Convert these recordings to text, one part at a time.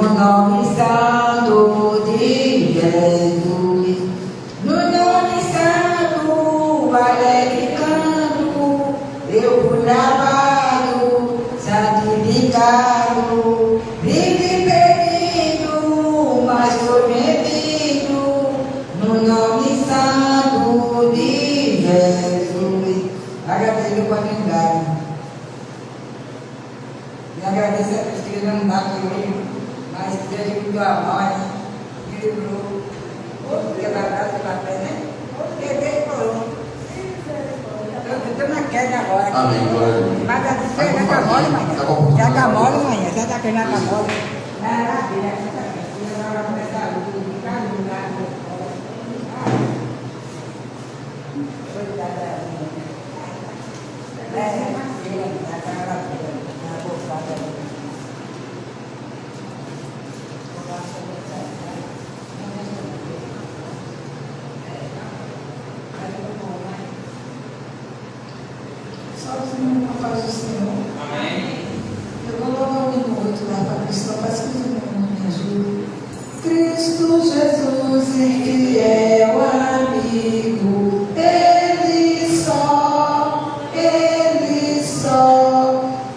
no nome santo de Jesus, no nome santo, alegre canto, eu fui lavado, santificado, vive perdido, mas foi remido, no nome santo de Jesus. Agradeço a oportunidade. E agradeço a Deus que não dá comigo, mas seja com tua mãe, que livrou, outro que vai dar de papel, né? Peguei e colou. Estou na queda agora. Amém, glória a Deus. Mas a diferença é camole, mãe. Já camole, mãe. Já está querendo a camole. Maravilha, exatamente. E agora vai começar a luz de cada lugar. Coitada da minha. Só que não faz o Senhor. Amém. Eu vou louvar um minuto lá para Cristo, para que o me ajude. Cristo Jesus, fiel amigo, Ele só,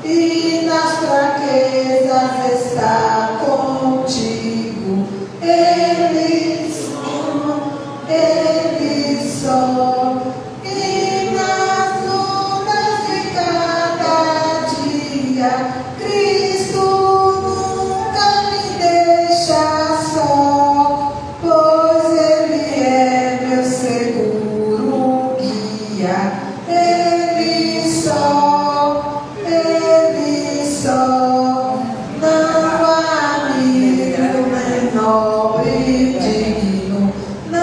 e nas fraquezas está contigo. Ele só, e nas lutas de cada dia, Cristo nunca me deixa só, pois Ele é meu seguro guia. Ele só, não há amigo menor e digno. Não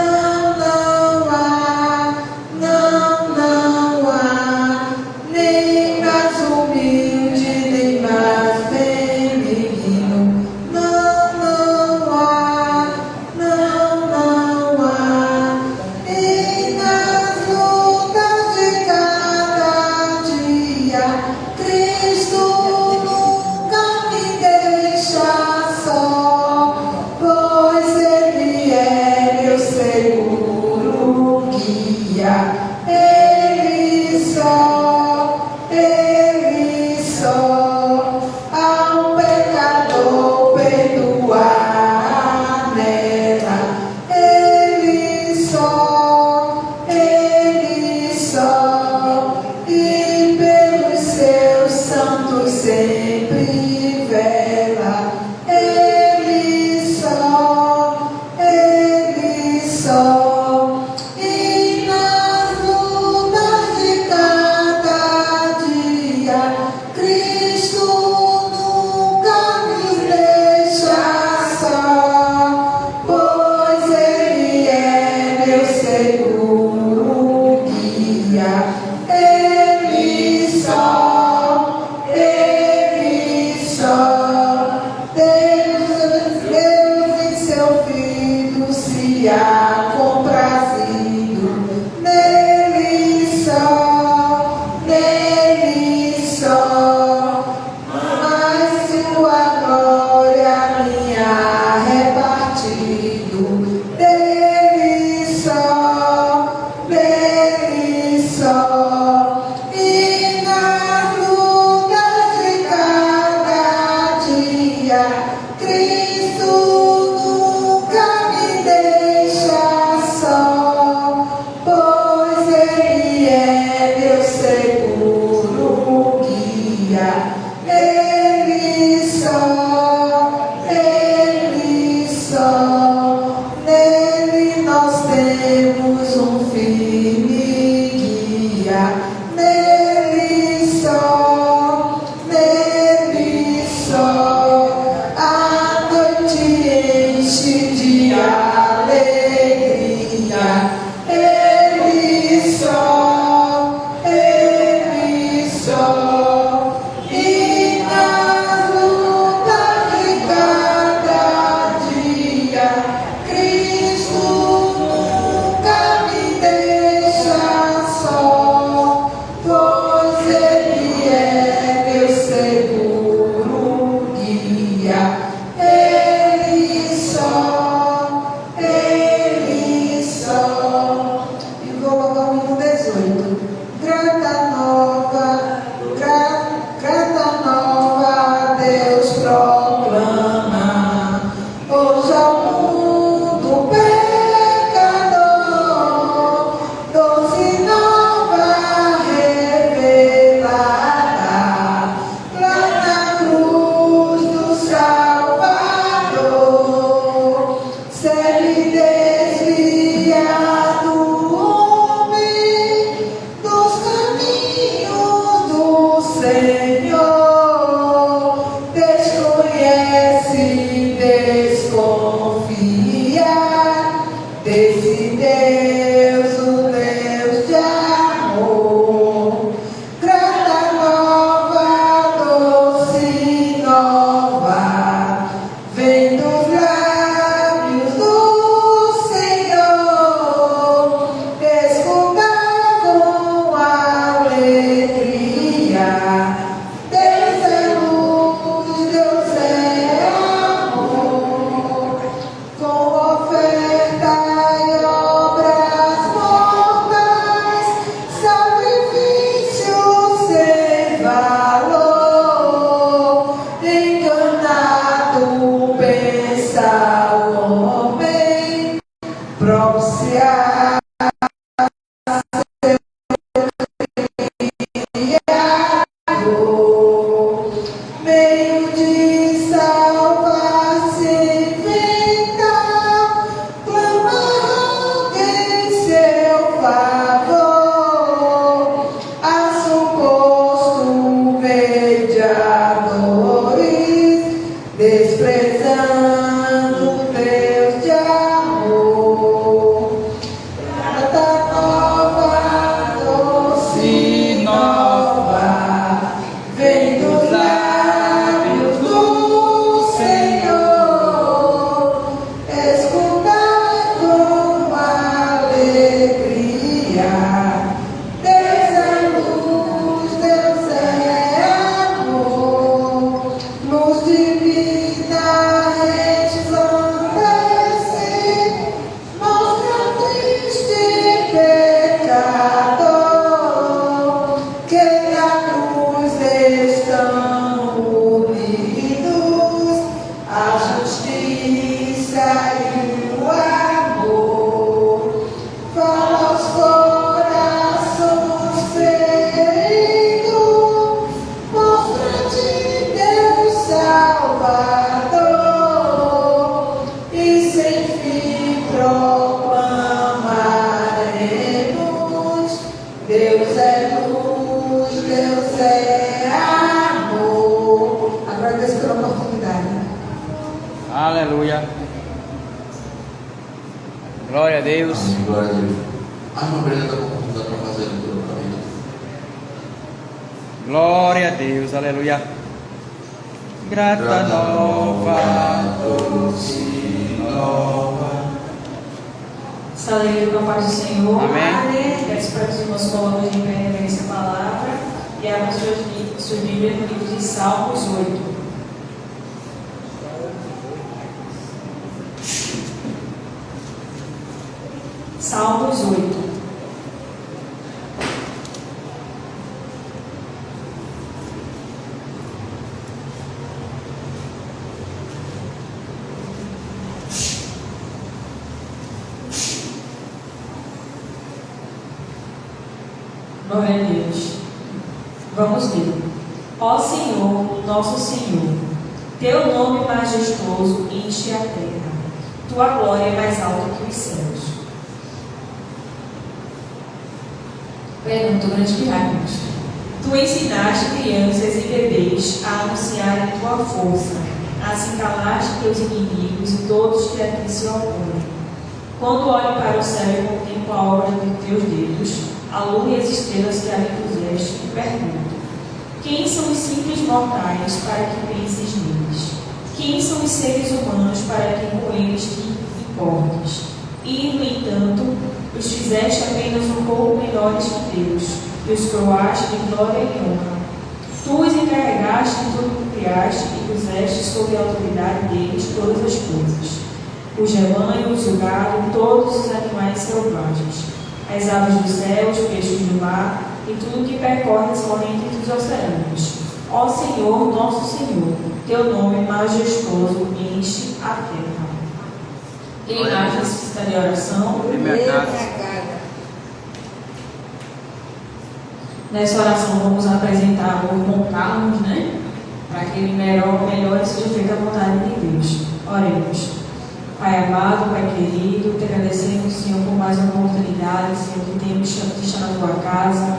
há, nem mais humilde, nem mais benigno. Não há, e nas lutas de cada dia, Cristo nunca me deixa só, pois Ele é meu seguro guia. Ele só, ao pecador perdoar nela. Ele só, e pelos seus santos sempre vela. Ele só, e nas lutas de cada dia, Cristo nunca nos deixa só, pois Ele é meu seguro guia. Ele só, Deus em seu Filho se há comprazido. Nele só, mas sua glória minha repartido. Nele só, e nas lutas de cada dia, Cristo nunca me deixa só, pois Ele é meu seguro guia. Ele só, nele nós temos um firme guia. Nele só, à noite transbordando Deus de amor. Prata nova, doce nova, vem dos lábios do Senhor. Escutai com alegria. Deus é luz, Deus é amor. Luz divina resplandece, mostra ao triste pecador que na cruz estão unidos a justiça e o amor. Fala aos corações feridos, mostra-te Deus Salvador, e sem fim proclamaremos: Deus é luz, Deus é amor. Agradeço pela oportunidade. Aleluia. Glória a Deus. Amém, glória a Deus. A irmã Brenda está com oportunidade para fazer a leitura para mim. Glória a Deus. Aleluia. Grata nova, doce nova. Está alegre com a paz do Senhor. Amém. Peço para que os irmãos coloquem de pé em reverência a palavra e abram suas Bíblias no livro de Salmos 8. Salmos 8. Glória a Deus. Vamos ler. Ó Senhor, nosso Senhor, teu nome majestoso enche a terra. Tua glória é mais alta que os céus. Pergunta, grande Pirámides. Tu ensinaste crianças e bebês a anunciarem tua força, assim calaste teus inimigos e todos que a ti se opõem. Quando olho para o céu e contemplo a obra de teus dedos, a lua e as estrelas que ali puseste, e pergunto: quem são os simples mortais para que penses neles? Quem são os seres humanos para que com eles te importes? E, no entanto, os fizeste apenas um pouco menores que Deus, e os coroaste de glória e honra. Tu os encarregaste de tudo que criaste e puseste sob a autoridade deles todas as coisas: os rebanhos, o gado, todos os animais selvagens, as aves do céu, os peixes do mar e tudo que percorre as correntes dos oceanos. Ó Senhor, nosso Senhor, teu nome majestoso enche a terra. Quem mais necessita de oração? Em minha casa. Nessa oração vamos apresentar o irmão Carlos, né? Para que ele melhor seja feita a vontade de Deus. Oremos. Pai amado, Pai querido, te agradecemos, Senhor, por mais uma oportunidade, Senhor, que temos de estar na tua casa,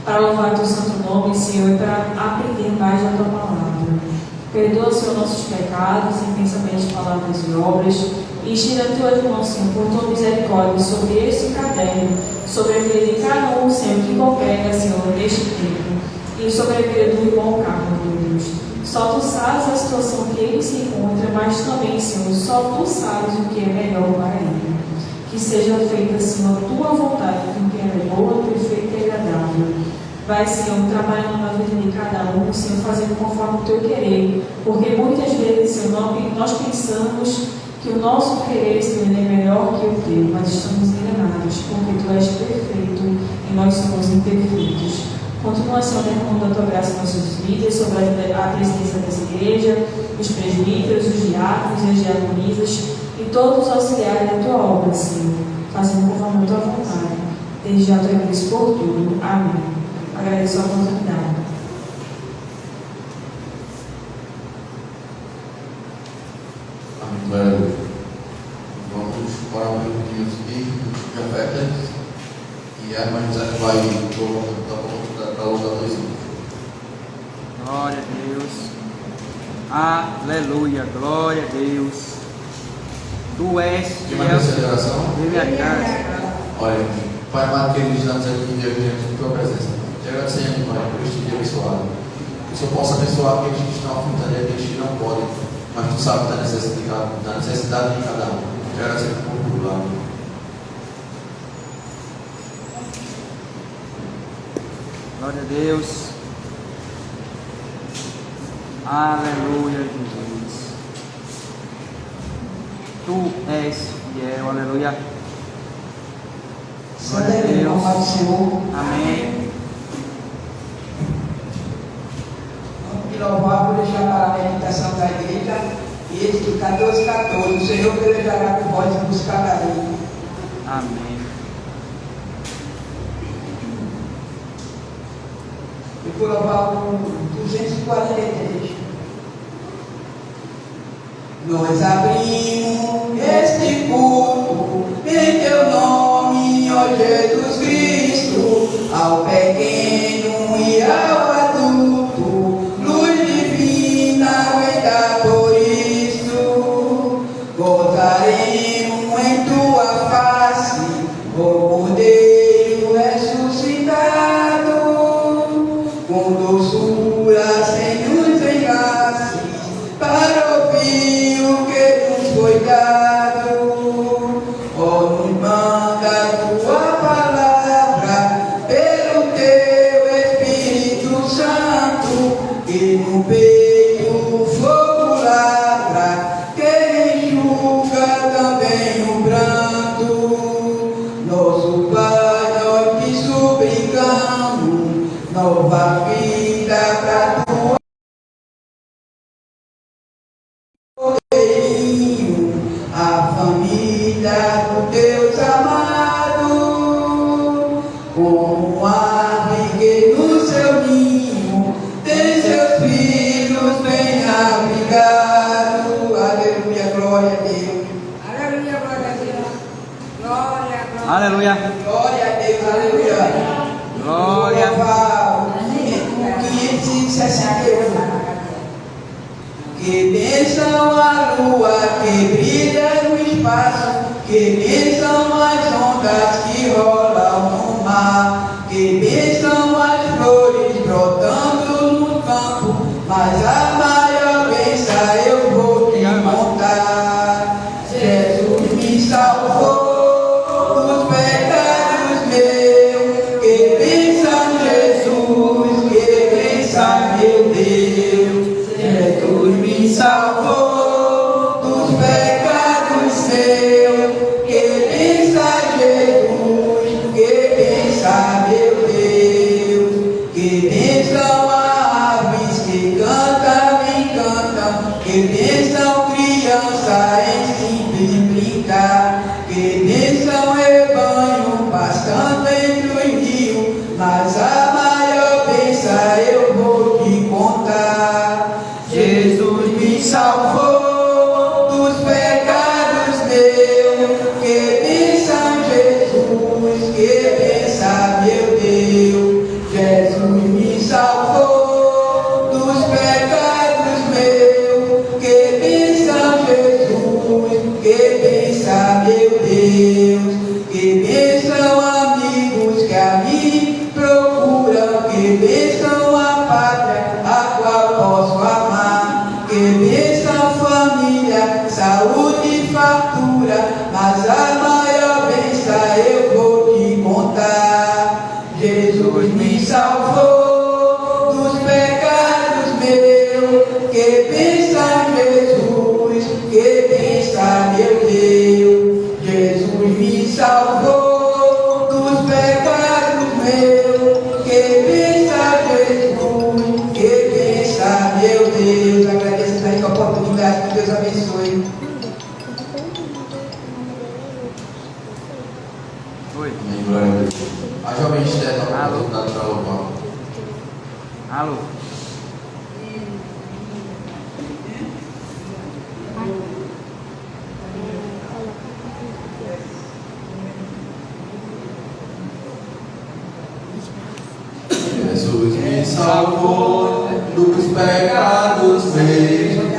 para louvar teu santo nome, Senhor, e para aprender mais da tua palavra. Perdoa, Senhor, nossos pecados em pensamentos, palavras e obras, e estenda as tuas mãos, Senhor, por tua misericórdia sobre este caderno, sobre a vida de cada um, Senhor, que congrega, Senhor, neste tempo, e sobre a vida do irmão Carlos, meu Deus. Só tu sabes a situação que ele se encontra, mas também, Senhor, só tu sabes o que é melhor para ele. Que seja feita, Senhor, a tua vontade, porque ela é boa, perfeita e agradável. Vai, Senhor, trabalhando na vida de cada um, Senhor, fazendo conforme o teu querer, porque muitas vezes, Senhor, nós pensamos que o nosso querer, Senhor, é melhor que o teu, mas estamos enganados, porque tu és perfeito e nós somos imperfeitos. Continua, Senhor, derramando a tua graça em nossas vidas, sobre a presidência dessa igreja, os presbíteros, os diáconos e as diaconisas e todos os auxiliares da tua obra, Senhor, fazendo conforme a tua vontade. Desde já te agradeço por tudo. Amém. Agradeço a oportunidade. Amém, glória a Deus. Vamos para um minutinho aqui, de oferta. E a irmã José vai dar para louvar dois. Glória a Deus. Aleluia, glória a Deus. Tu és De uma terceira oração. Vem a casa. Olha, Pai amado, querido, estamos aqui diante de Tua presença. Te agradecemos, Pai, por este dia abençoado. Que o Senhor possa abençoar aqueles que estão afrontando e aqueles que não podem, mas Tu sabes da necessidade de cada um. Te agradecemos por tudo, lá. Glória a Deus. Aleluia, Jesus. Tu és fiel, aleluia. Glória a Deus. Ao Senhor. Amém. Vamos louvar por deixar para a meditação da igreja. E este 14:14. O Senhor pelejará por vós e buscar a lei. Amém. Eu vou louvar o 243. Nós abrimos este culto em Teu nome, ó Jesus Cristo, ao pequeno e ao adulto, luz divina vem dar por isso. Gozaremos em Tua face, o Cordeiro ressuscitado, com doçura sem nos enlaces, para ouvir o que nos foi dado. Ó, nos manda Tua palavra, pelo Teu Espírito Santo, que no peito o fogo lavra, que enxuga também o pranto. Nosso Pai, nós te suplicamos, nova vida para Tua a família do Deus amado, como uma ave que no seu ninho tem seus filhos bem abrigados. Aleluia, glória a Deus. Aleluia, glória a Deus. Glória, glória. Aleluia. Glória a Deus, aleluia. Glória. O 561. Que bênção a lua que brilha no espaço, que bênção as ondas que rolam no mar, que bênção as flores brotando no campo, mas a maior bênção eu vou te contar. Jesus me salvou dos pecados meus, que bênção Jesus, que bênção meu Deus. Jesus me salvou dos pecados meus, que benção Jesus, que benção meu Deus, que benção aves que cantam e cantam, que benção criança em simples brincar, que benção rebanho pastando entre os rios, mas a maior benção eu vou te contar. Jesus me salvou dos pecados meus, que benção Jesus, que benção meu Deus. Jesus me salvou dos pecados meus, que benção Jesus, que benção meu Deus. Que benção amigos que a mim procuram, que benção a pátria a qual posso amar, que benção família, saúde e fartura, mas a maior benção eu vou te contar. Jesus me salvou dos pecados meus, que benção Jesus, que benção meu Deus. Jesus me salvou dos pecados meus, que benção Jesus, que benção meu Deus. Agradeço a oportunidade, que Deus abençoe. Oi. Amém, glória a Deus. A jovem Esther está com a Alô. oportunidade para louvar. Alô. Jesus me salvou dos pecados meus,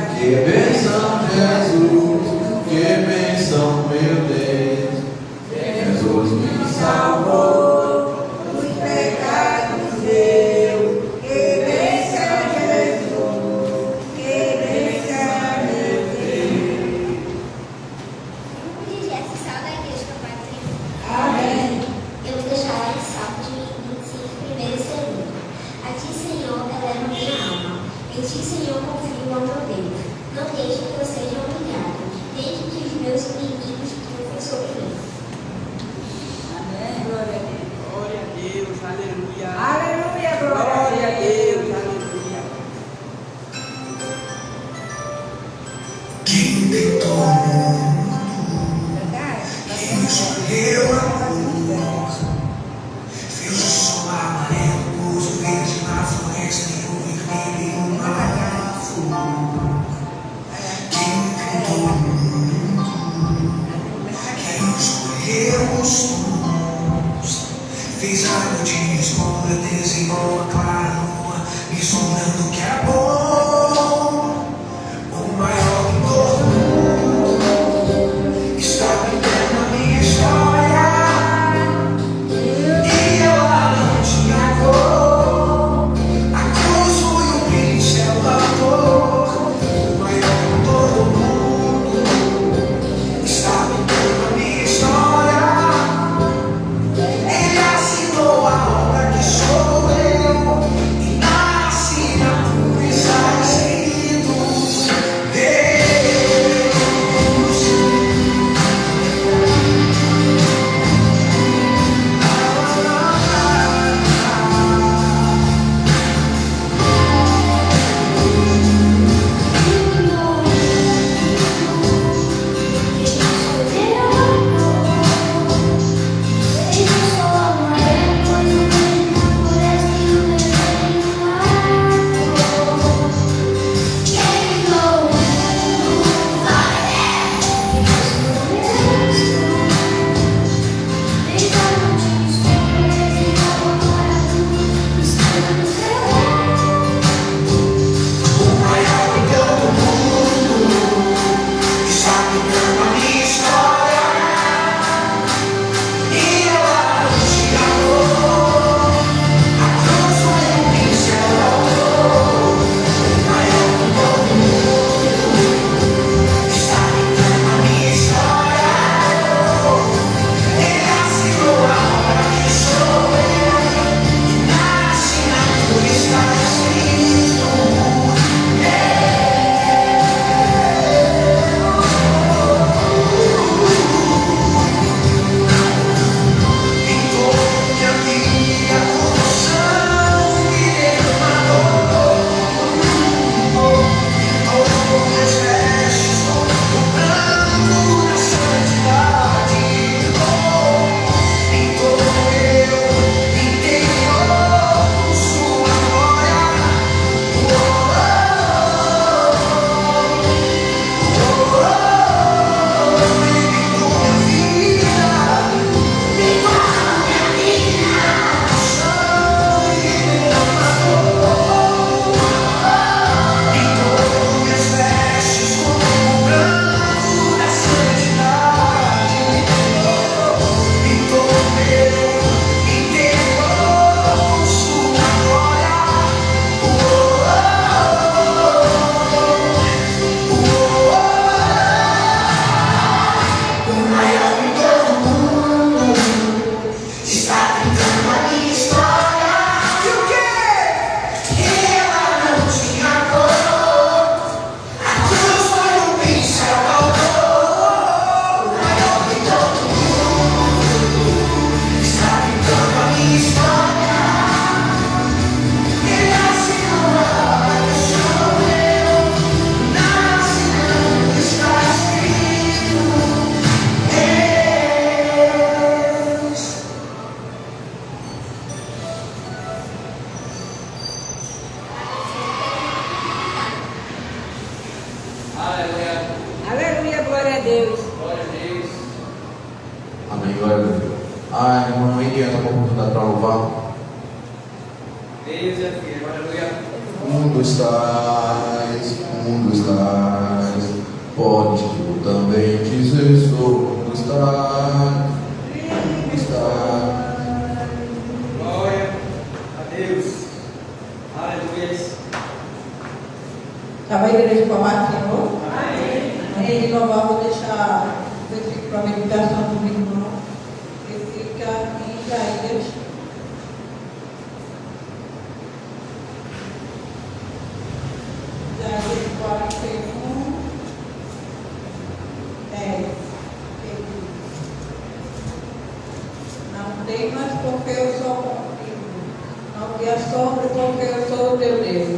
Fiz a noite escura, desenhou a clara lua, me sonhando que é bom. O maior que todo mundo está vivendo a minha história. E ela não tinha cor. A cruz foi o pincel da dor. O maior que todo mundo está vivendo a minha história. Ele assinou a obra que sou eu, e na assinatura está escrito Deus. Aleluia, glória a Deus. Amém, glória a Deus. Irmão, ninguém tem uma oportunidade para louvar. Deus é fiel, aleluia. O mundo estás, podes tu também dizer sou, estás. Glória a Deus. Aleluia. Estava a igreja com a Senhor? Amém. Antes de louvar, vou deixar o versículo para a meditação do irmão, que fica em Isaías. Isaías 41, 10. Não temas, porque eu sou contigo. Não te assombres, porque eu sou o teu Deus.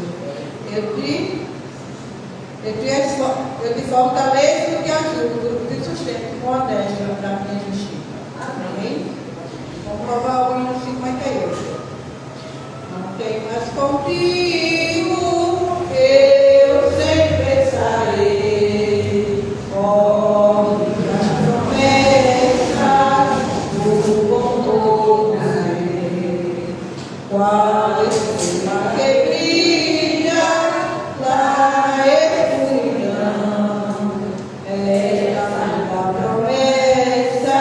Eu te fortaleço o grupo de sustento com a destra da minha justiça. Amém? Vamos provar o hino 58. Não tem mais contigo, eu sempre estarei. Oh, as promessas do bom rei. Qual estrela que brilha lá na escuridão, essa da promessa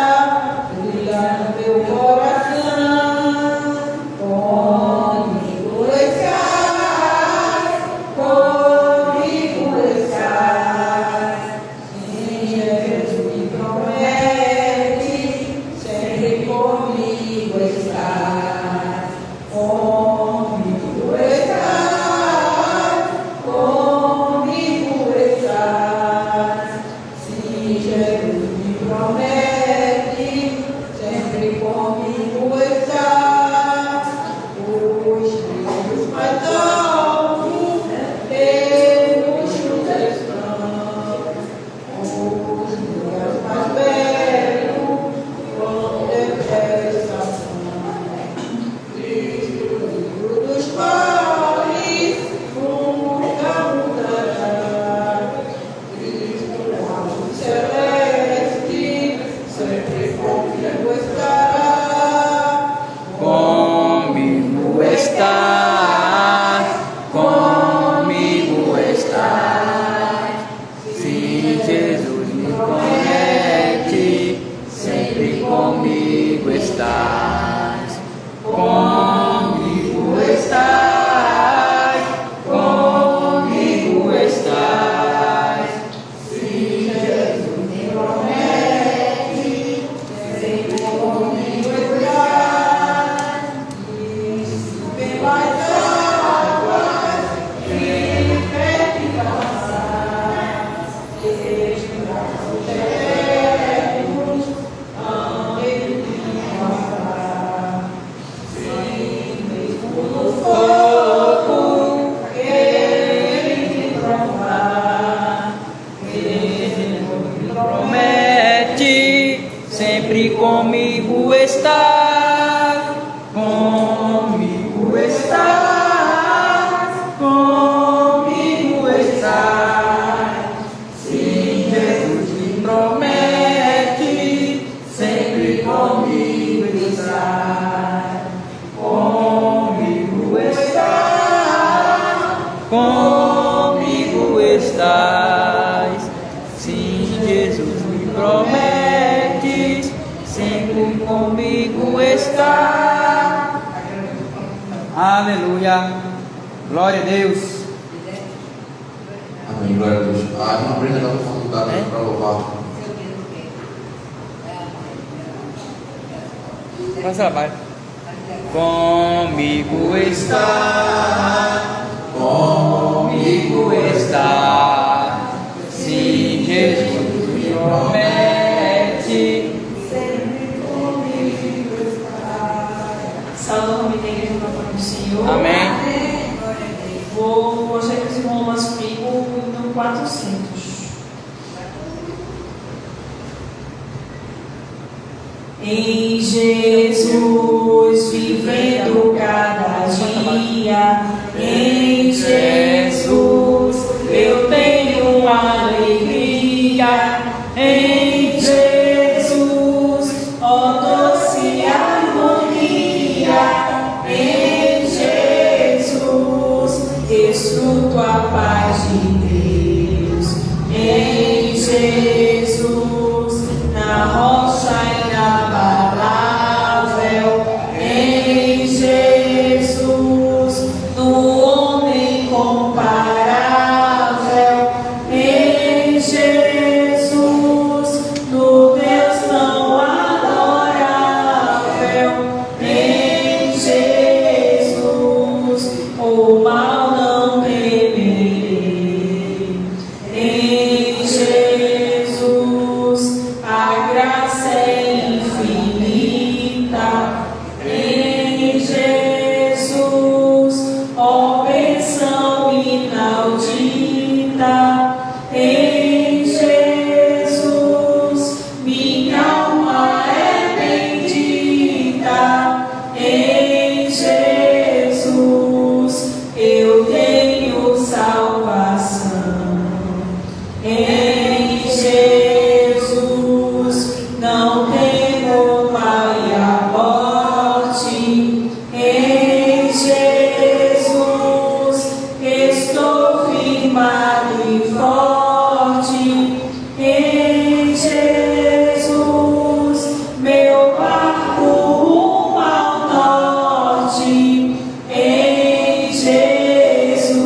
brilha no meu coração. Comigo estás, comigo estás. Sim, Jesus me promete, sempre comigo estás. Comigo estás, comigo estás. Sim, Jesus me promete, sempre comigo estás. Os teus mais altos, teus estão. Os meus mais belos, quão depressa são. Cristo, livro dos mares, nunca mudará. Cristo, alto celeste, sempre comigo estará. Comigo estás, comigo estás. Se Jesus me promete, sempre comigo estás. Comigo estás, comigo estás. Se Jesus me promete, sempre comigo estarás. E se pelas águas que me passar, estes braços eternos hão de me guardar. Sim, mesmo no fogo, ele me provar. Ele me Promete sempre comigo estar, comigo estar, comigo estar. Sim, Jesus me promete sempre comigo estar, comigo estar, comigo estás. Sim, Jesus me prometes, sempre comigo está. Aleluia. Glória a Deus. Amém, glória a Deus. A irmã Brenda está falando da para louvar. Faz trabalho. Comigo está, comigo está. Sim, Jesus me promete. Salve o nome da igreja do nome do Senhor. Amém. Vou gostaria que os irmãos mas comigo no 400. Em Jesus vivendo cada dia, em Jesus eu tenho alegria, em Jesus, ó doce harmonia, em Jesus escuto a paz de Deus, em Jesus na rocha inabalável, em Jesus no homem comparável, em Jesus Em Jesus, meu barco rumo ao norte. Em Jesus,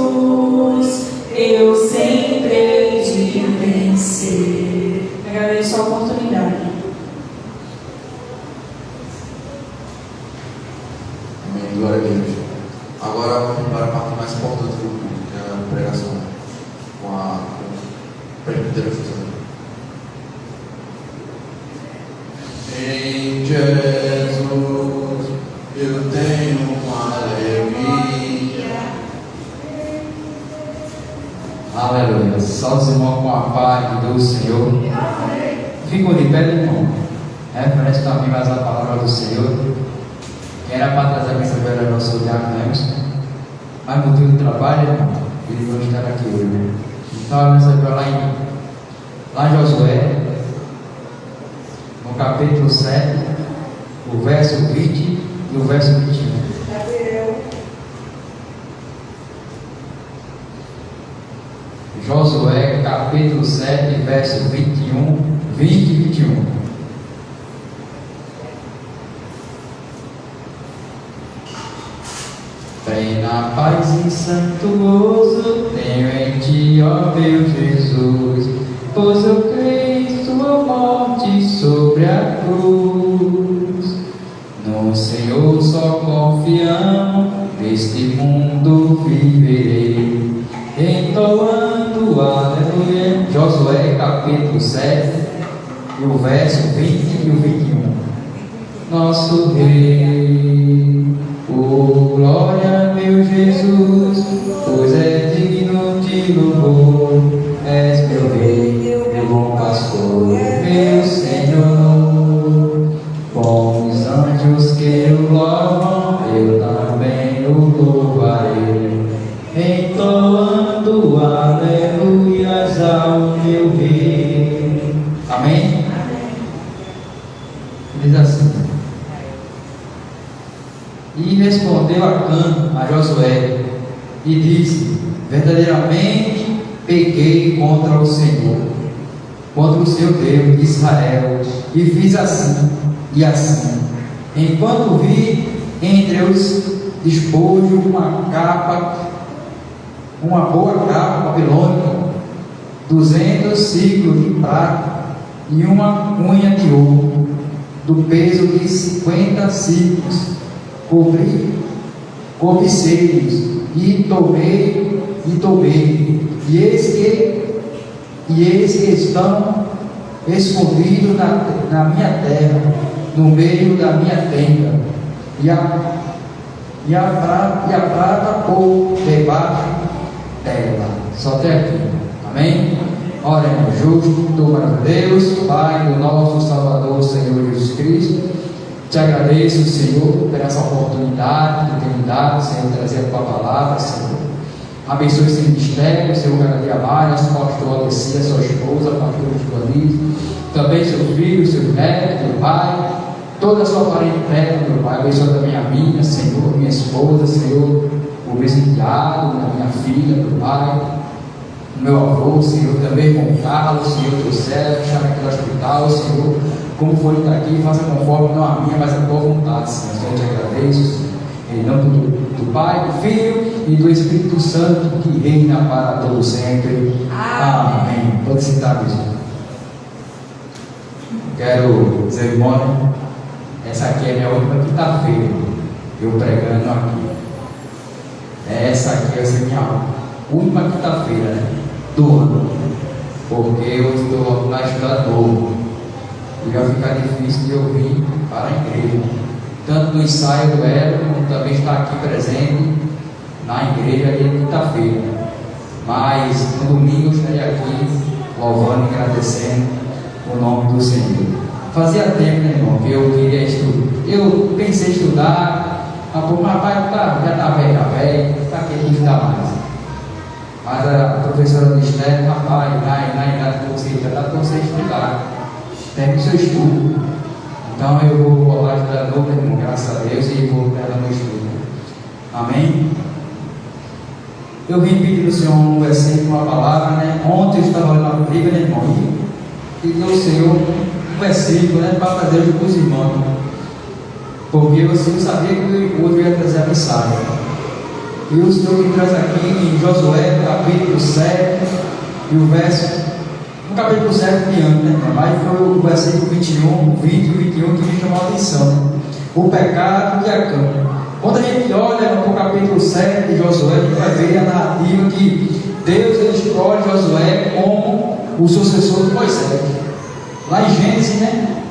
eu sempre hei de vencer. Agradeço a oportunidade. Amém. Glória a Deus. Agora vamos para a parte mais importante do culto, que é a pregação com a presbítera Suzana. Em Jesus eu tenho uma alegria. Aleluia. Só os irmãos com a paz do Senhor. Ficam de pé, irmão. Referente também mais a palavra do Senhor. Quem era para trazer a mensagem era nosso diácono Emerson. Mas motivo de trabalho, irmão, ele não estar aqui hoje, né? Então a mensagem vai lá em Josué, no capítulo 7, o verso 20 e o verso 21. Josué, capítulo 7, verso 21, 20 e 21. Vem na paz e santo gozo, tenho em ti, ó meu Jesus, pois eu creio em sua morte sobre a cruz. No Senhor só confiamos, neste mundo viverei, entoando aleluia. Josué capítulo 7, e o verso 20 e o 21. Nosso Rei, oh glória meu Jesus, pois é digno de louvor, és meu Rei, meu bom pastor, meu Senhor. Com os anjos que o louvam, eu também o louvarei, entoando aleluias ao meu Rei. Amém? Diz assim: e respondeu Acã a Josué e disse: verdadeiramente pequei contra o Senhor Deus de Israel, e fiz assim e assim, enquanto vi entre os despojos uma boa capa babilônica, 200 ciclos de prata e uma cunha de ouro, do peso de 50 ciclos. Cobicei-os e tomei, e eis que estão escondidos na minha terra, no meio da minha tenda, e a prata por debaixo dela. Só até aqui. Amém? Oremos justo para Deus, Pai do nosso Salvador, Senhor Jesus Cristo. Te agradeço, Senhor, por essa oportunidade que tem me dado, Senhor, trazer a tua palavra, Senhor. Abençoe esse ministério, Senhor, cada dia mais, pastor Alessia, sua esposa, pastor Joanice, também seu filho, seu neto, meu pai, toda a sua parentela, meu pai. Abençoe também a minha, Senhor, minha esposa, Senhor, o meu enteado, a minha filha, meu pai, o meu avô, Senhor, também com o Carlos, Senhor, teu servo, chama aqui no hospital, Senhor. Como for estar aqui, faça conforme não a minha, mas a tua vontade, Senhor. Eu te agradeço, em nome do Pai, do Filho e do Espírito Santo, que reina para todo sempre. Amém. Pode sentar, mesmo. Quero dizer, irmão, essa aqui é a minha última quinta-feira, eu pregando aqui. Essa aqui vai ser minha última quinta-feira, né, do ano, porque eu estou na estudante novo. E vai ficar difícil de eu vir para a igreja, tanto no ensaio do Hélio, como também estar aqui presente na igreja de quinta-feira. Mas no domingo eu estarei aqui louvando e agradecendo o nome do Senhor. Fazia tempo, né, irmão, que eu queria estudar. Eu pensei em estudar, mas o rapaz já está velho, para que estudar mais? Mas a professora disse: rapaz, na idade que você já está para você estudar. Termine seu estudo. Então eu vou voltar a estudar novo, irmão, graças a Deus, e vou pegar meu estudo. Amém? Eu vim pedir do Senhor um versículo, uma palavra, né? Ontem eu estava olhando a Bíblia, né, irmão? que deu o Senhor um versículo, né, para trazer para os irmãos, porque você não sabia que o outro ia trazer a mensagem. E o Senhor me traz aqui em Josué, capítulo 7, e o verso, no capítulo 7 diante, né? Mas foi o versículo 21, 20 e 21 que me chamou a atenção, né? O pecado de Acã. Quando a gente olha para o capítulo 7 de Josué, a gente vai ver a narrativa que Deus ele escolhe Josué como o sucessor de Moisés. Lá em Gênesis, né?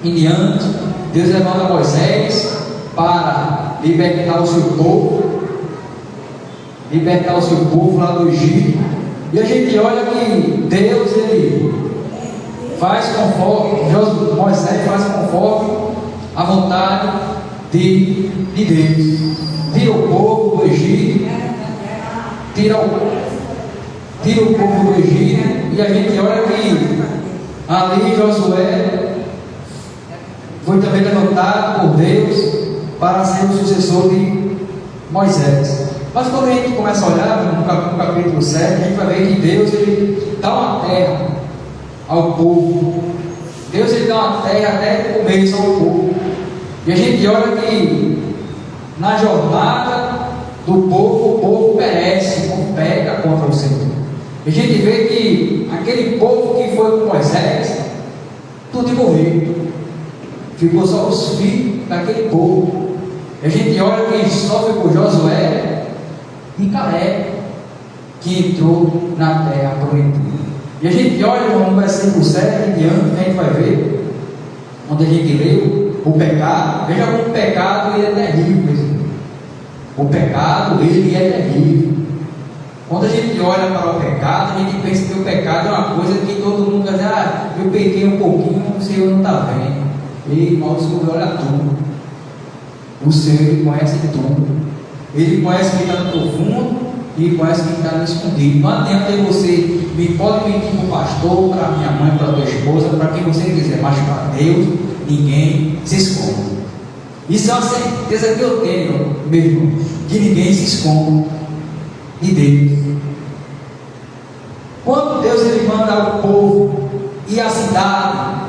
Em diante, Deus levanta Moisés para libertar o seu povo lá do Egito. E a gente olha que Deus ele faz conforme, Moisés faz conforme a vontade de Deus. Tira o povo do Egito, tira o povo do Egito, e a gente olha que ali Josué foi também levantado por Deus para ser o sucessor de Moisés. Mas quando a gente começa a olhar no capítulo 7, a gente vai ver que Deus ele dá uma terra ao povo. Deus ele dá uma terra até no começo ao povo. E a gente olha que na jornada do povo, o povo perece, o povo peca contra o Senhor. E a gente vê que aquele povo que foi com Moisés, tudo morreu. Ficou só os filhos daquele povo. E a gente olha que só ficou Josué e Caleb, que entrou na terra prometida. E a gente olha no versículo 7 em diante, a gente vai ver, onde a gente leu o pecado. Veja como o pecado ele é terrível mesmo. O pecado ele é terrível. Quando a gente olha para o pecado, a gente pensa que o pecado é uma coisa que todo mundo vai dizer, eu pequei um pouquinho, o Senhor não está vendo. Ei, irmão, o Senhor olha tudo. O Senhor ele conhece tudo. Ele conhece quem está no profundo e conhece quem está no escondido. Não adianta você pode mentir para o pastor, para minha mãe, para a tua esposa, para quem você quiser, mas para Deus ninguém se esconde. Isso é uma certeza que eu tenho, meu irmão, que ninguém se esconde de Deus. Quando Deus ele manda o povo e a cidade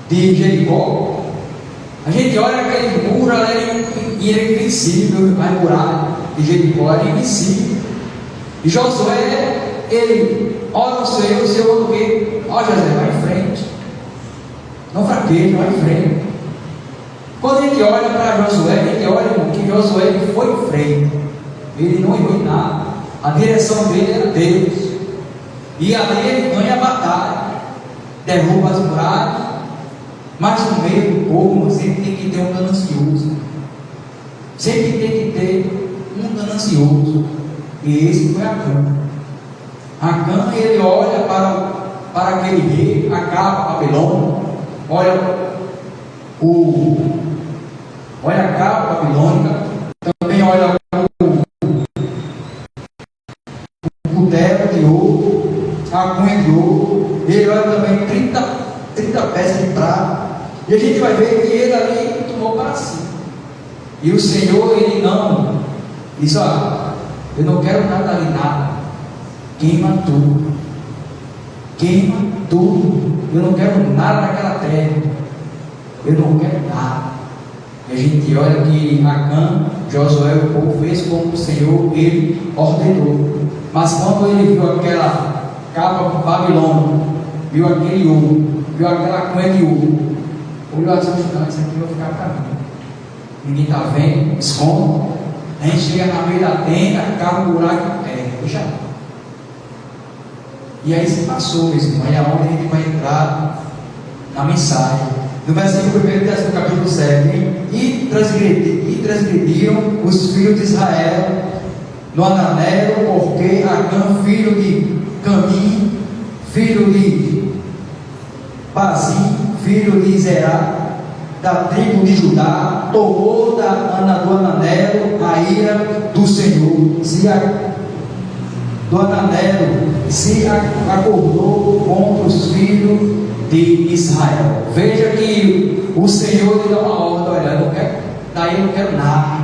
de Jericó, a gente olha aquele muro, ele é invencível, a muralha de Jericó era invencível. E Josué, ele ora o Senhor do quê? Ó José, vai em frente. Não fraqueja, vai em frente. Quando a gente olha para Josué, a gente olha que Josué ele foi em frente. Ele não errou em nada. A direção dele era Deus. E ali ele ganha a batalha. Derruba as muralhas. Mas no meio do povo sempre tem que ter um ganancioso. Sempre tem que ter um ganancioso. E esse foi Acã. Acã ele olha para aquele rei, acaba Babilônia, olha a capa babilônica, também olha o cutelo de ouro, a cunha de ouro, ele olha também 30 peças de prata. E a gente vai ver que ele ali tomou para si. E o Senhor, ele não disse: olha, eu não quero nada ali, nada. Queima tudo. Queima tudo. Eu não quero nada naquela terra. Eu não quero nada. E a gente olha que Acã, Josué, o povo fez como o Senhor, ele ordenou. Mas quando ele viu aquela capa babilônica, viu aquele ouro, viu aquela cunha de ouro, olhou assim: não, isso aqui vai ficar para mim. Ninguém está vendo, esconde. A gente chega na meio da tenda, acaba um buraco de terra, deixa. E aí se passou, meu irmão. Aí é onde a gente vai entrar na mensagem. No versículo 1 do capítulo 7: E transgrediram os filhos de Israel no Ananelo, porque Acã, filho de Camim, filho de Bazim, filho de Zerá, da tribo de Judá, tomou do Ananelo a ira do Senhor, do Ananelo se acordou contra os filhos de Israel. Veja que o Senhor lhe dá uma ordem: olha, daí eu não quero nada.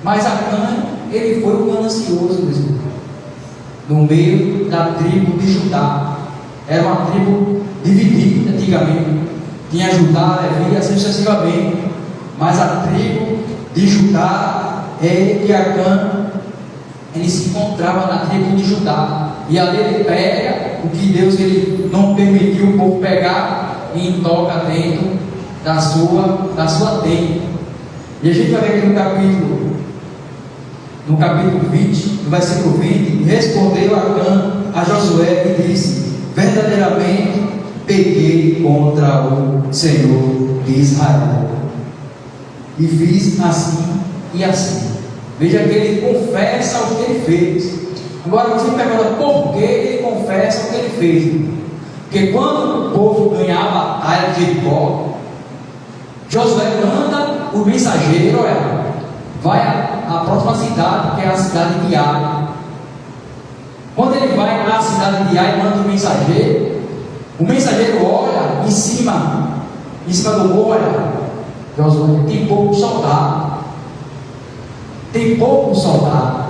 Mas Acã, ele foi o ganancioso mesmo, no meio da tribo de Judá. era uma tribo dividida antigamente. Tinha Judá, Levi, assim sucessivamente. Mas a tribo de Judá e Acã, ele se encontrava na tribo de Judá. E ali ele pega o que Deus ele não permitiu o povo pegar e toca dentro da sua tenda. E a gente vai ver aqui no capítulo 20, no versículo 20, respondeu Acã a Josué e disse: verdadeiramente pequei contra o Senhor de Israel, e fiz assim e assim. Veja que ele confessa o que ele fez. Agora você pergunta por que ele confessa o que ele fez. Porque quando o povo ganhava a batalha de Jericó, Josué manda o mensageiro, olha, vai à próxima cidade, que é a cidade de Ai. Quando ele vai à cidade de Ai e manda o mensageiro olha em cima do morro, olha, Josué, tem pouco soldado. Tem pouco soldado.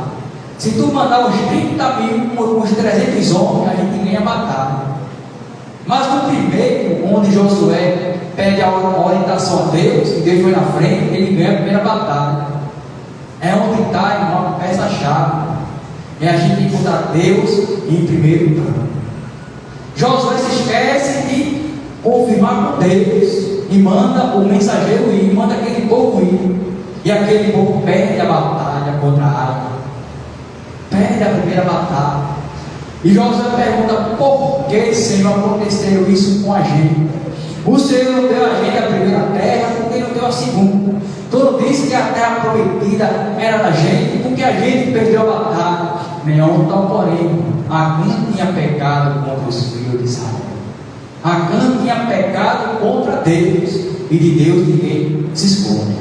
Se tu mandar uns 30 mil, uns 300 homens, a gente ganha a batalha. Mas no primeiro, onde Josué pede a orientação a Deus, e Deus foi na frente, ele ganha a primeira batalha. É onde está uma peça-chave. É a gente encontrar Deus em primeiro plano. Josué se esquece de confirmar com Deus e manda o mensageiro ir, manda aquele povo ir. E aquele povo perde a batalha contra a Ai. Perde a primeira batalha. E Josué pergunta: por que, Senhor, aconteceu isso com a gente? O Senhor não deu a gente a primeira terra, porque não deu a segunda. Tu não disse que a terra prometida era da gente, porque a gente perdeu a batalha. Então, porém, Acã tinha pecado contra os filhos de Israel. Acã tinha pecado contra Deus, e de Deus ninguém se esconde.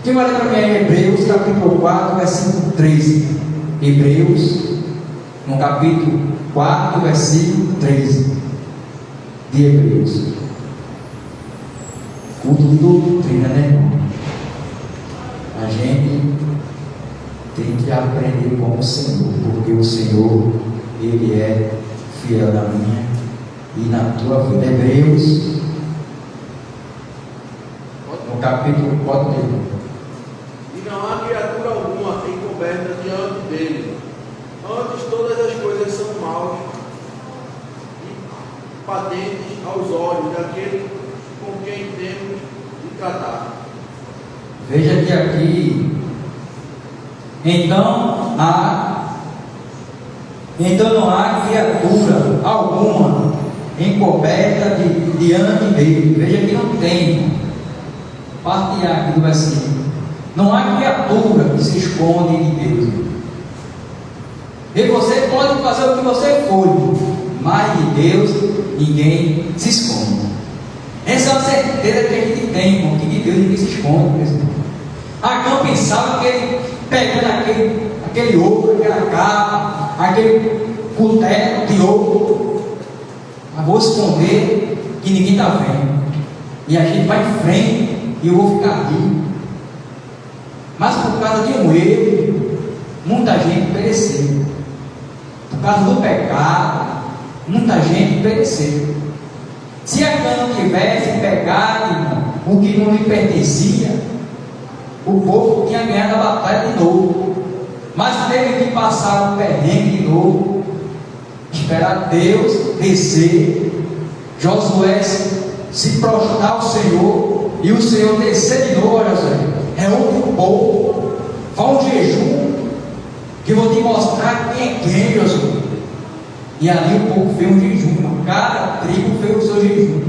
Quem vai ler para mim é Hebreus capítulo 4, versículo 13. Hebreus, no capítulo 4, versículo 13 de Hebreus. Culto de doutrina, né, irmão? A gente tem que aprender com o Senhor, porque o Senhor, Ele é fiel na minha e na tua vida. Hebreus, no capítulo 4 dele. E não há criatura alguma encoberta diante dele. Antes todas as coisas são maus e patentes aos olhos daquele com quem temos de tratar. Veja que aqui, então não há criatura alguma encoberta diante dele. Veja que não tem. Parte A aqui do versículo. Não há criatura que se esconde de Deus. E você pode fazer o que você for, mas de Deus ninguém se esconde. Essa é a certeza que a gente tem, irmão, que de Deus ninguém se esconde. Acã pensava que ele pegando aquele ouro, aquela capa, aquele cutelo de ouro, eu vou esconder que ninguém está vendo. E a gente vai em frente e eu vou ficar rico. Mas por causa de um erro, muita gente pereceu. Por causa do pecado, muita gente pereceu. Se Acã não tivesse pegado, irmão, o que não lhe pertencia, o povo tinha ganhado a batalha de novo. Mas teve que passar um perrengue de novo, esperar Deus descer, Josué se prostrar ao Senhor, e o Senhor descer de novo. Olha, Josué, reúne o povo, faz um jejum, que eu vou te mostrar quem é quem, Josué. E ali o povo fez um jejum, cada tribo fez o seu jejum,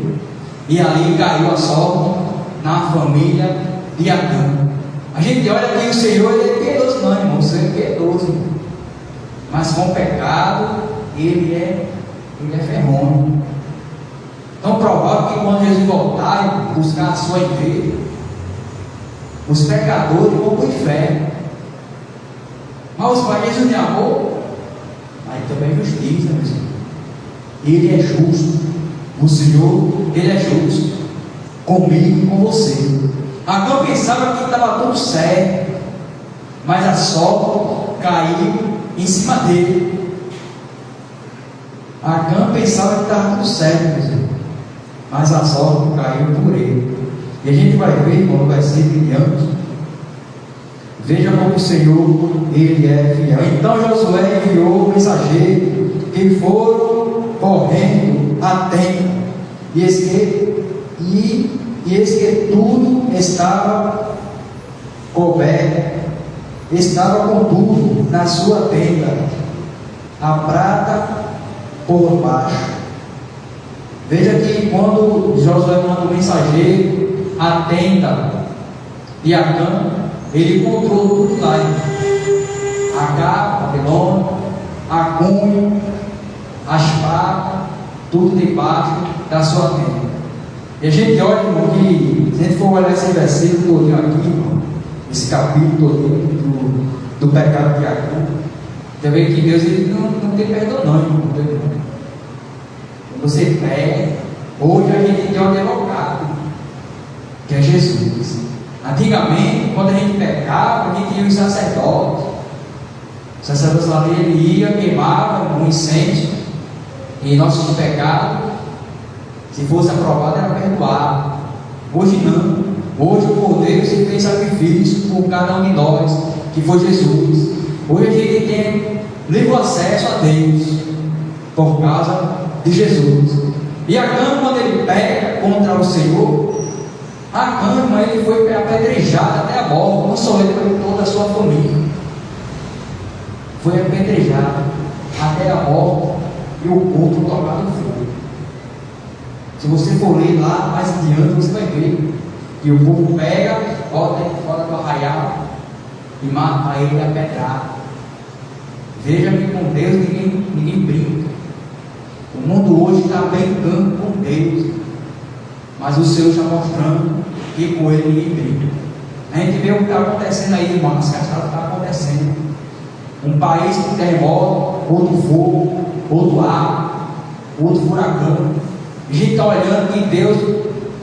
e ali caiu a sorte na família de Acã. A gente olha que o Senhor, Ele é piedoso, não, irmão, o Senhor é piedoso, mas com o pecado ele é ferrônio. Então provável que quando Jesus voltar e buscar a sua igreja, os pecadores vão para o inferno. Mas os pais de Jesus de amor, aí também é justiça, meu Senhor. Ele é justo. O Senhor, Ele é justo comigo e com você. Agora eu pensava que estava tudo certo, mas a sorte caiu em cima dele. Acã pensava que estava tudo certo, meus irmãos, mas a sorte caiu por ele. E a gente vai ver, irmão, no versículo diante. Veja como o Senhor, Ele é fiel. Então Josué enviou mensageiros que foram correndo a tenda. E eis que tudo estava coberto, estava com tudo na sua tenda, a prata por baixo. Veja que quando Josué manda o mensageiro à tenda de Acã, ele encontrou tudo lá: a capa, a Babilônia, a cunha, as pratas, tudo debaixo da sua tenda. E a gente olha, irmão, que se a gente for olhar esse versículo todo aqui, irmão, esse capítulo todo do pecado de Acã, você vê que Deus ele não tem perdão, não, irmão. Você pega. Hoje a gente tem um advogado, que é Jesus. Antigamente, quando a gente pecava, a gente ia ao sacerdote. O sacerdote lá ele ia, queimava um incenso, e nossos pecados, se fosse aprovado, era perdoado. Hoje não. Hoje o Cordeiro se fez sacrifício por cada um de nós, que foi Jesus. Hoje a gente tem livre acesso a Deus por causa de Jesus. E Acã, quando ele pega contra o Senhor, Acã, ele foi apedrejado até a morte. Não só ele, mas toda a sua família foi apedrejado até a morte e o corpo tocado no fogo. Se você for ler lá mais adiante, você vai ver que o povo pega, bota ele fora do arraial e mata ele a pedrada. Veja que com Deus ninguém brinca. O mundo hoje está brincando com Deus, mas o Senhor está mostrando que com Ele ninguém brinca. A gente vê o que está acontecendo aí, irmão, nas cascadas está acontecendo. Um país com terremoto, outro fogo, outro ar, outro furacão. A gente está olhando que Deus,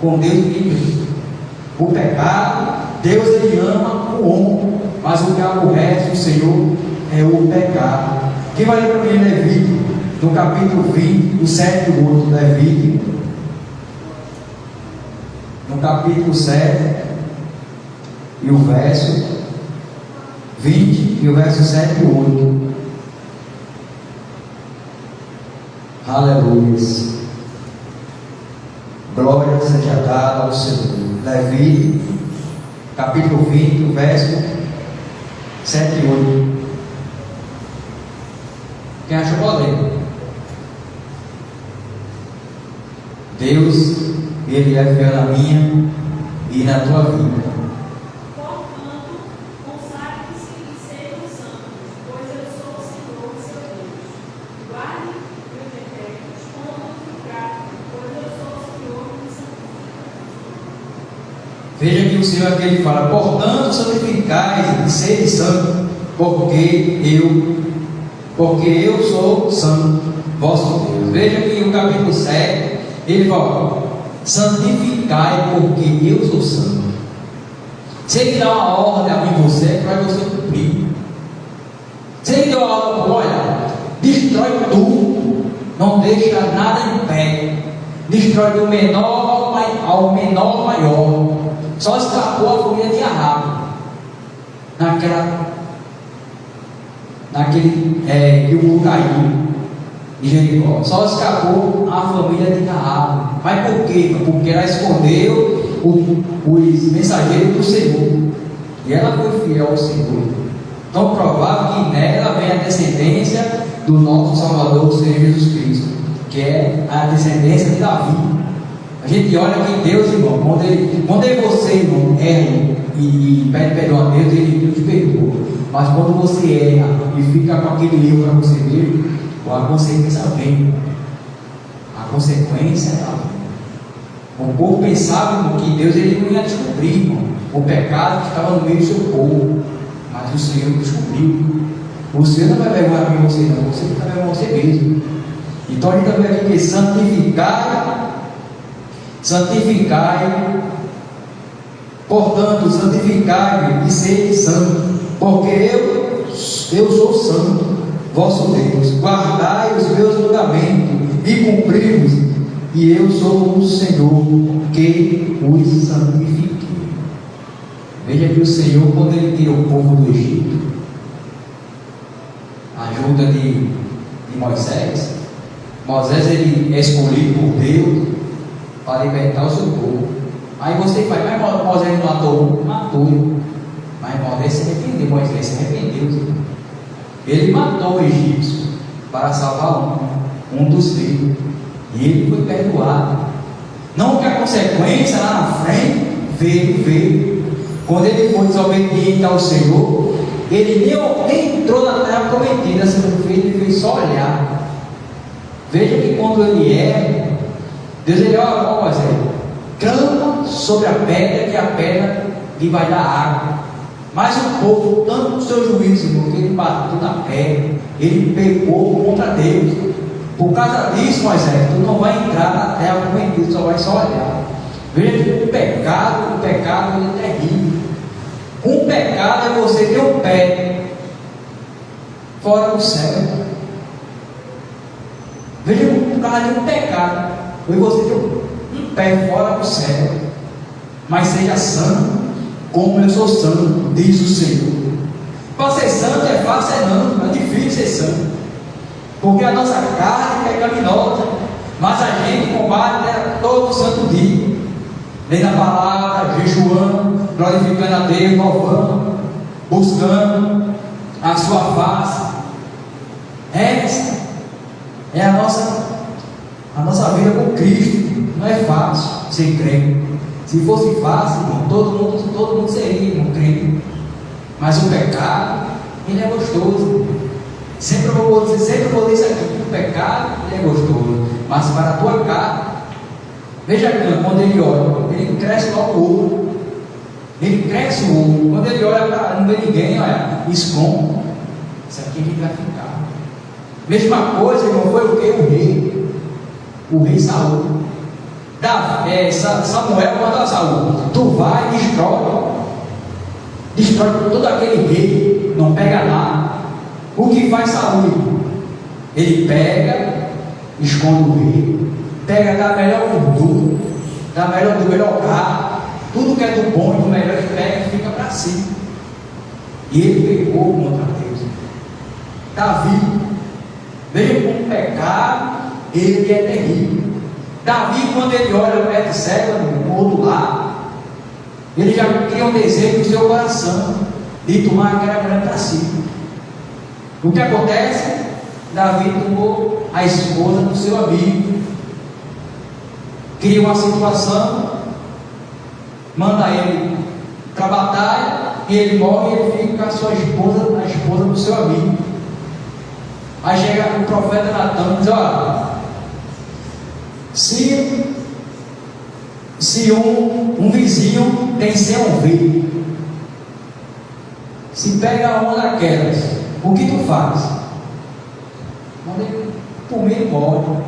com Deus ninguém brinca. O pecado, Deus ele ama o homem, mas o que aborrece o Senhor é o pecado. Quem vai ler para mim Levítico, no capítulo 20, o 7 e o 8, Levítico, no capítulo 7 e o verso 20 e o verso 7 e 8. Aleluia. Glória seja dada ao Senhor. Levítico, capítulo 20, o verso 7 e 8. Quem achou, pode ler. Deus, Ele é fiel na minha e na tua vida. Portanto, consagre-se e sejam santos, pois eu sou o Senhor, seu Deus. Guarde meus decretos, como e prática, pois eu sou o Senhor que santifica. Veja que o Senhor aqui ele fala: portanto, santificais e sede santo, porque eu sou santo, vosso Deus. Veja que o capítulo 7 ele fala: santificai, porque eu sou santo. Se ele dá uma ordem a mim, você, para você cumprir. Se ele deu uma ordem, olha, destrói tudo, não deixa nada em pé, destrói do menor ao menor maior. Só escapou a família de Arraba, naquele que o mundo caiu de Jericó. Só escapou a família de Arraba. Mas por quê? Porque ela escondeu os mensageiros do Senhor, e ela foi fiel ao Senhor. Então provável que nela vem a descendência do nosso Salvador, o Senhor Jesus Cristo, que é a descendência de Davi. A gente olha que Deus, irmão, quando você, irmão, erra e pede perdão a Deus, Ele te perdoa. Mas quando você erra e fica com aquele erro para você ver, a consequência vem. A consequência é a vida. O povo pensava, irmão, que Deus ele não ia descobrir, irmão, o pecado que estava no meio do seu povo, mas o Senhor descobriu. O Senhor não vai vergonhar a você, não, você vai vergonhar você mesmo. Então a gente vai ver aqui que santificai, portanto, santificai e sede santo, porque eu sou santo, vosso Deus, guardai os meus mandamentos e cumpri-os, e eu sou o Senhor que os santifiquei. Veja que o Senhor, quando Ele tirou o povo do Egito, a ajuda de Moisés, ele é escolhido por Deus para libertar o seu povo. Aí você faz, mas Moisés não matou um? Matou. Mas Moisés se arrependeu, Moisés se arrependeu. Ele matou o egípcio para salvar um dos filhos. E ele foi perdoado. Não que a consequência lá na frente veio. Quando ele foi desobediente ao Senhor, ele nem entrou na terra prometida, ele fez só olhar. Veja que quando ele Deus olha, Moisés, clama sobre a pedra, que a pedra lhe vai dar água. Mas o povo, tanto no seu juízo, irmão, que ele bateu na pedra, ele pecou contra Deus. Por causa disso, Moisés, tu não vai entrar na terra prometida, só vai olhar. Veja que o pecado ele é terrível. Um pecado é você ter um pé fora do céu. Veja, por causa de um pecado, é você ter um pé fora do céu. Mas seja santo, como eu sou santo, diz o Senhor. Para ser santo é fácil, não, é difícil ser santo. Porque a nossa carne é pecaminosa, mas a gente combate todo santo dia. Lendo a palavra, jejuando, glorificando a Deus, louvando, buscando a sua face. Essa é a nossa vida com Cristo. Não é fácil ser crente. Se fosse fácil, irmão, todo mundo seria um crente. Mas o pecado, ele é gostoso. Sempre vou dizer isso aqui: o pecado, ele é gostoso. Mas para a tua carne, veja que quando ele olha, ele cresce logo o olho. Ele cresce o olho. Quando ele olha para não ver ninguém, olha, esconde. Isso aqui ele vai ficar. Mesma coisa, irmão, foi o que? O rei Saul. Samuel manda a Saul: tu vai e destrói todo aquele rei, não pega nada. O que faz Saul? Ele pega, esconde o rei, pega da melhor gordura, do melhor carro, tudo que é do bom e do melhor, ele pega e fica para si. E ele pecou contra Deus. Davi, veja como o pecado, ele é terrível. Davi, quando ele olha o Betseba no outro lado, ele já cria um desejo no seu coração de tomar aquela mulher para si. O que acontece? Davi tomou a esposa do seu amigo, cria uma situação, manda ele para a batalha, e ele morre e ele fica com a sua esposa, a esposa do seu amigo. Aí chega o profeta Natan e diz: olha, se um vizinho tem 100 ovelhas, se pega uma daquelas, o que tu faz? Manda ele comer e morre.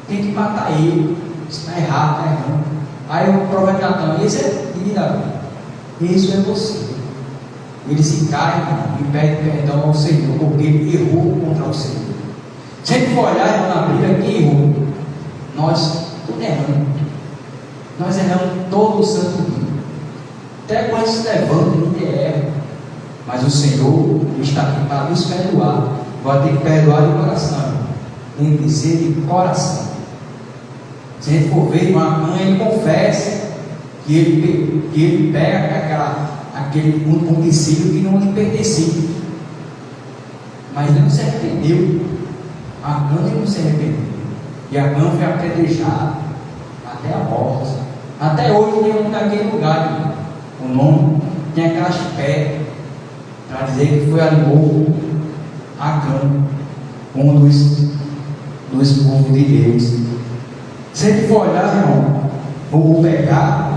Tem que matar ele. Isso está errado, está errado. Aí o profeta Natan, esse é Davi, isso é você. Ele se cai e pede perdão ao Senhor, porque ele errou contra o Senhor. Se a gente for olhar na Bíblia, quem errou? Nós tudo erramos. Nós erramos todo o santo dia. Até quando se levanta, ninguém erra. Mas o Senhor está aqui para nos perdoar. Vai ter que perdoar de coração. Tem que ser de coração. Se a gente for ver uma mãe, ele confessa que ele pega aquele utensílio que não lhe pertencia. Mas ele não se arrependeu. Acã não se arrependeu. E Acã foi apedrejado até a morte. Até hoje tem um daquele lugar, o nome tem aquelas pedras para dizer que foi ali morto Acã, um dos povos de Deus. Se a gente for olhar, irmão, o pecado,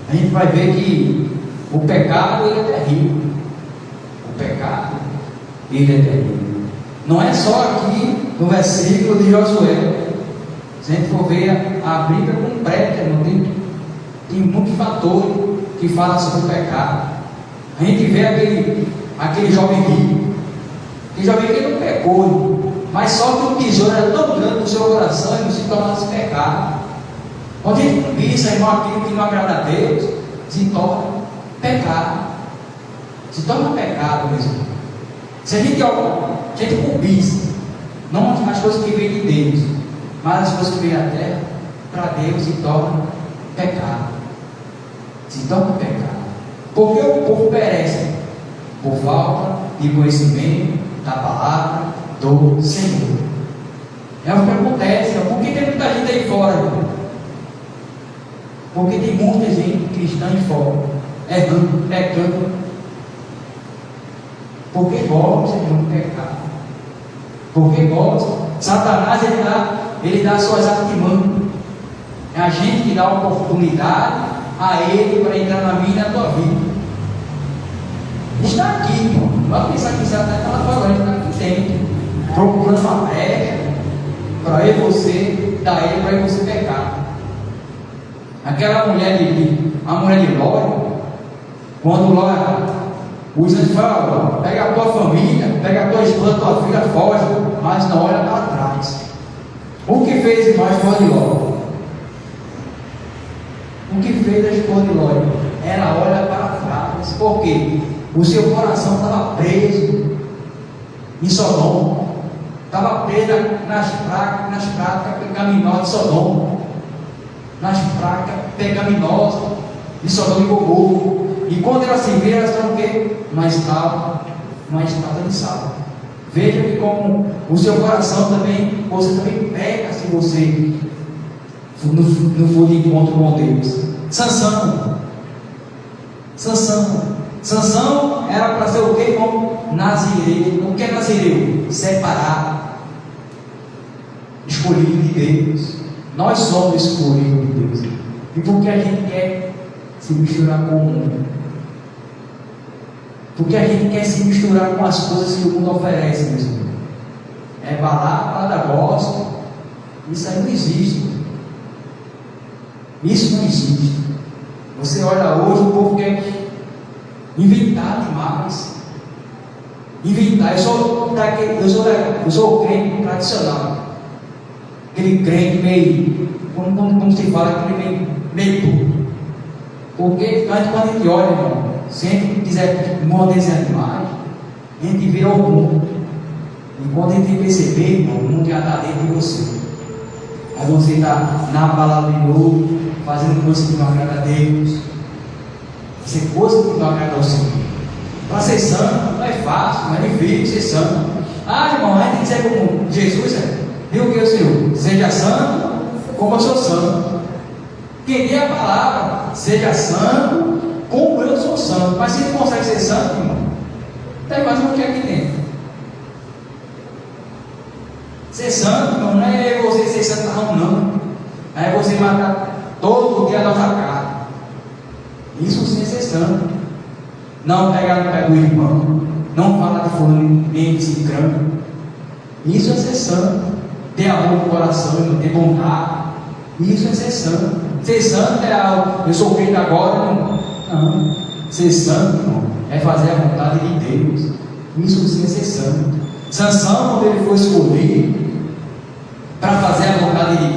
a gente vai ver que o pecado, ele é terrível. O pecado, ele é terrível. Não é só aqui no versículo de Josué. Se a gente for ver a Bíblia completa, não tem muitos fatores que falam sobre o pecado. A gente vê aquele jovem rico, E já vi que ele não pecou, mas só que o tesouro era tão grande no seu coração e não se tornasse pecado. Quando a gente pensa, irmão, aquilo que não agrada a Deus, se torna pecado. Se torna pecado mesmo. Se a gente cobiça, não as coisas que vêm de Deus, mas as coisas que vêm da terra, para Deus se torna pecado. Se torna pecado. Porque o povo perece por falta de conhecimento da palavra do Senhor. É o que acontece. Por que tem muita gente aí fora, irmão? Porque tem muita gente cristã aí fora, errando, pecando. Porque gosta de pecar. Porque gosta. Satanás ele dá suas artimanhas. É a gente que dá oportunidade a ele para entrar na minha e na tua vida. Está aqui, irmão. Vai pensar que Satanás está lá fora, ele está aqui dentro, procurando uma brecha para ele você, dar ele para ele você pecar. Aquela mulher a mulher de Ló, quando Ló, os anjos falam, pega a tua família, pega a tua esposa, tua filha, foge, mas não olha para trás. O que fez a esposa de Ló? O que fez a esposa de Ló? Ela olha para trás. Por quê? O seu coração estava preso em Sodoma, estava preso nas práticas pecaminosas de Sodoma, nas práticas pecaminosas de Sodoma e Gomorra. E quando ela se vê, ela está o quê? Uma estátua de sal. Veja que como o seu coração também, você também peca se você não for de encontro com Deus. Sansão era para ser o quê, irmão? Nazireu. O que é nazireu? Separado, escolhido de Deus. Nós somos escolhidos de Deus. E por que a gente quer se misturar com o mundo? Porque a gente quer se misturar com as coisas que o mundo oferece, meus irmãos. É balada, gospel. Isso aí não existe. Isso não existe. Você olha hoje, o povo quer inventar demais. Inventar. Eu sou crente tradicional. Aquele crente meio, como se fala, aquele meio puro. Porque quando a gente olha, irmão, se a gente quiser modernizar demais, a gente vira o mundo. E quando a gente perceber, irmão, o mundo já está dentro de você. Aí você está na palavra de novo, fazendo coisas que não agrada a Deus. Fazer coisas que não agrada ao Senhor. Para ser santo não é fácil, não é difícil ser santo. Ah, irmão, a gente tem que ser como Jesus, viu o que o Senhor? Seja santo, como eu sou santo. Quem tem a palavra, seja santo, como eu sou santo. Mas se não consegue ser santo, irmão, está fazendo o que aqui dentro? Ser santo, irmão, não é você ser santo, não. É você matar todo dia a nossa carne. Isso sim é ser santo. Não pegar no pé do irmão, não falar de fulano nem de cicrano. Isso é ser santo. Ter amor no coração e não ter vontade. Isso é ser santo. Ser santo é algo, eu sou crente agora, não. Ser santo, irmão, é fazer a vontade de Deus. Isso sim é ser santo. Sansão, quando ele foi escolhido para fazer a vontade de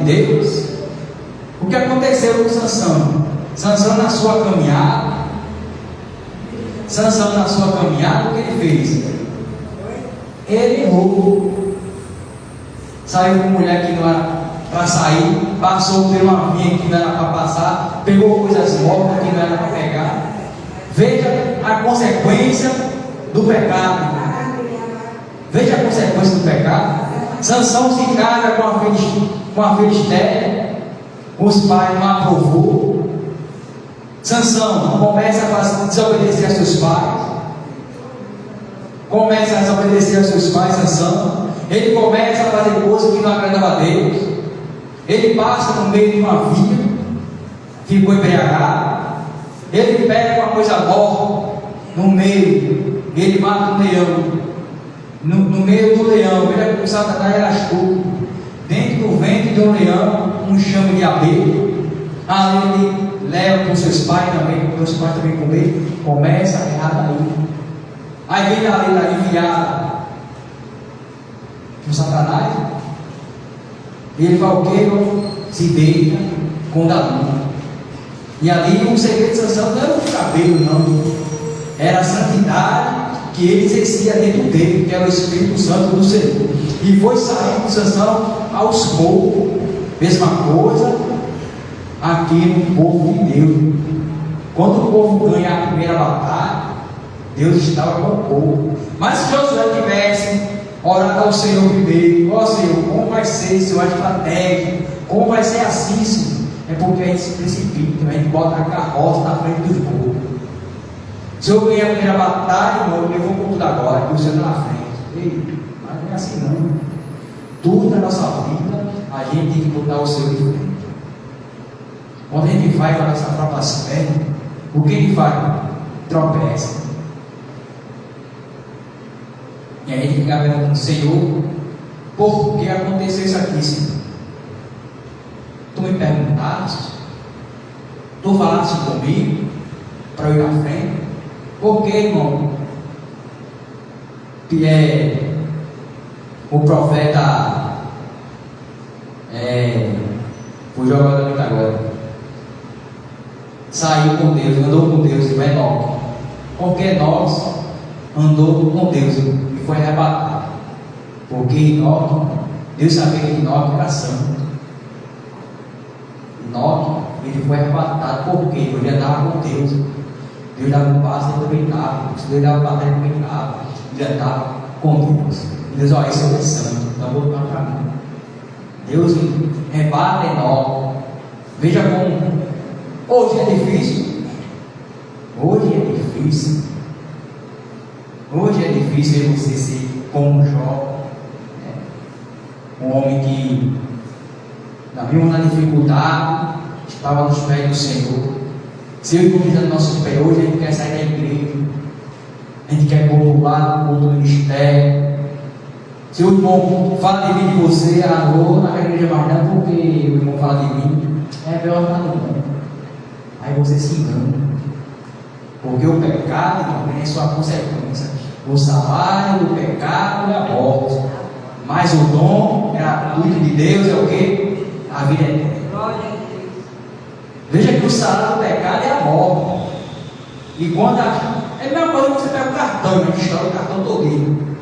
Deus, o que aconteceu com Sansão? Sansão na sua caminhada, o que ele fez? Ele errou. Saiu com mulher que não era para sair, passou por uma vinha que não era para passar, pegou coisas mortas que não era para pegar. Veja a consequência do pecado. Veja a consequência do pecado. Sansão se casa com a Filistéia, os pais não aprovou. Sansão começa a desobedecer a seus pais. Sansão. Ele começa a fazer coisas que não agradavam a Deus. Ele passa no meio de uma via, ficou embriagado. Ele pega uma coisa morta no meio, ele mata um leão. No meio do leão, ele o Satanás era astuto. Dentro do ventre de um leão, um chame de abelha. Ali ele leva para os seus pais também, para os pais também comer. Começa a errar daí. Aí vem a letra enviada do Satanás. Ele vai o quê? Se deita com Davi. E ali o segredo de Sansão não era o cabelo, não. Era a santidade que ele exercia dentro dele, que era o Espírito Santo do Senhor. E foi saindo de Sansão aos poucos. Mesma coisa aqui no povo de Deus. Quando o povo ganha a primeira batalha, Deus estava com o povo. Mas se Josué tivesse orado ao Senhor primeiro, ó Senhor, como vai ser sua estratégia? Como vai ser assim, Senhor? É porque a gente se precipita, a gente bota a carroça na frente dos povos. Se eu ganhar a primeira batalha, irmão, eu vou com tudo agora, e o Senhor está na frente. Ei, mas não é assim não. Tudo na nossa vida, a gente tem que botar o Senhor de frente. Quando a gente vai para a nossa própria pernas, o que ele faz? Tropeça. E aí a gente fica vendo, Senhor, por que aconteceu isso aqui, Senhor? Tu me perguntaste, tu falaste comigo para eu ir na frente. Por que, irmão? Que é o profeta foi jogado muito agora. Saiu com Deus, andou com Deus, e Enoque. Porque Enoque andou com Deus e foi arrebatado. Porque Enoque, Deus sabia que Enoque era santo. Enoque, ele foi arrebatado porque ele andava com Deus. Deus dava um passo, ele também estava. Deus dava um passo, ele também estava. Ele andava com Deus. Deus, olha, esse é santo, então vou dar para mim. Deus rebata Enoque. Veja como hoje é difícil. Hoje é difícil. Hoje é difícil você ser como Jó, um homem que, mesmo na dificuldade, estava nos pés do Senhor. Se eu e convidando nossos pés hoje, a gente quer sair da igreja, a gente quer popular no culto do ministério. Se o irmão fala de mim de você, vou na igreja mais não, porque o irmão fala de mim, é pior que não. Aí você se engana, porque o pecado tem sua consequência. O salário do pecado é a morte, mas o dom gratuito de Deus é o que? A vida eterna. Veja que o salário do pecado é a morte. E quando é a mesma coisa que você pega o cartão, a gente estoura o cartão todinho.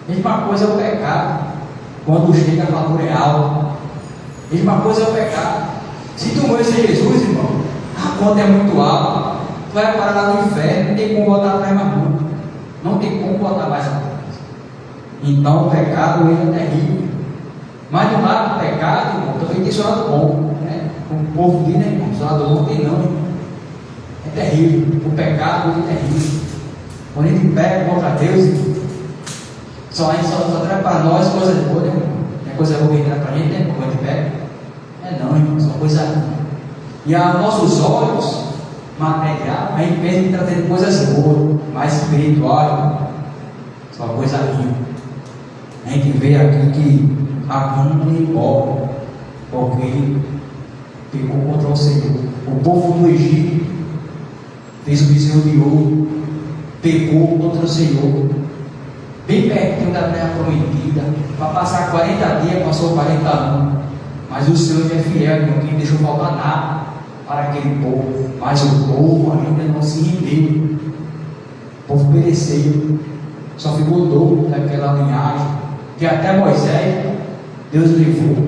A mesma coisa é o pecado. Quando chega a fatura é alta. A mesma coisa é o pecado. Se tu morrer sem Jesus, irmão, a conta é muito alta. Tu vai parar lá no inferno, não tem como voltar atrás mais nunca. Não tem como voltar mais atrás. Então o pecado ele é terrível. Mas do lado do pecado, irmão, também tem seu lado bom. Né? O povo diz, né, irmão? Seu lado bom tem não, irmão. É terrível. O pecado ele é terrível. Quando a gente pega contra Deus, irmão, só traz para nós coisas boas, né, irmão? Não é coisa boa que traz para a gente, né, irmão? Quando a gente pega. É não, irmão, só coisa ruim. E aos nossos olhos material, a gente pensa em trazer coisas boas, mais espiritual, só coisa ruim. A gente vê aqui que Acã é pobre, porque ele pecou contra o Senhor. O povo do Egito fez o bezerro de ouro, pecou contra o Senhor, bem pertinho da terra prometida, para passar 40 dias, passou 40 anos, mas o Senhor é fiel, não deixou faltar nada para aquele povo, mas o povo ainda não se rendeu. O povo pereceu, só ficou doido daquela linhagem, que até Moisés Deus levou,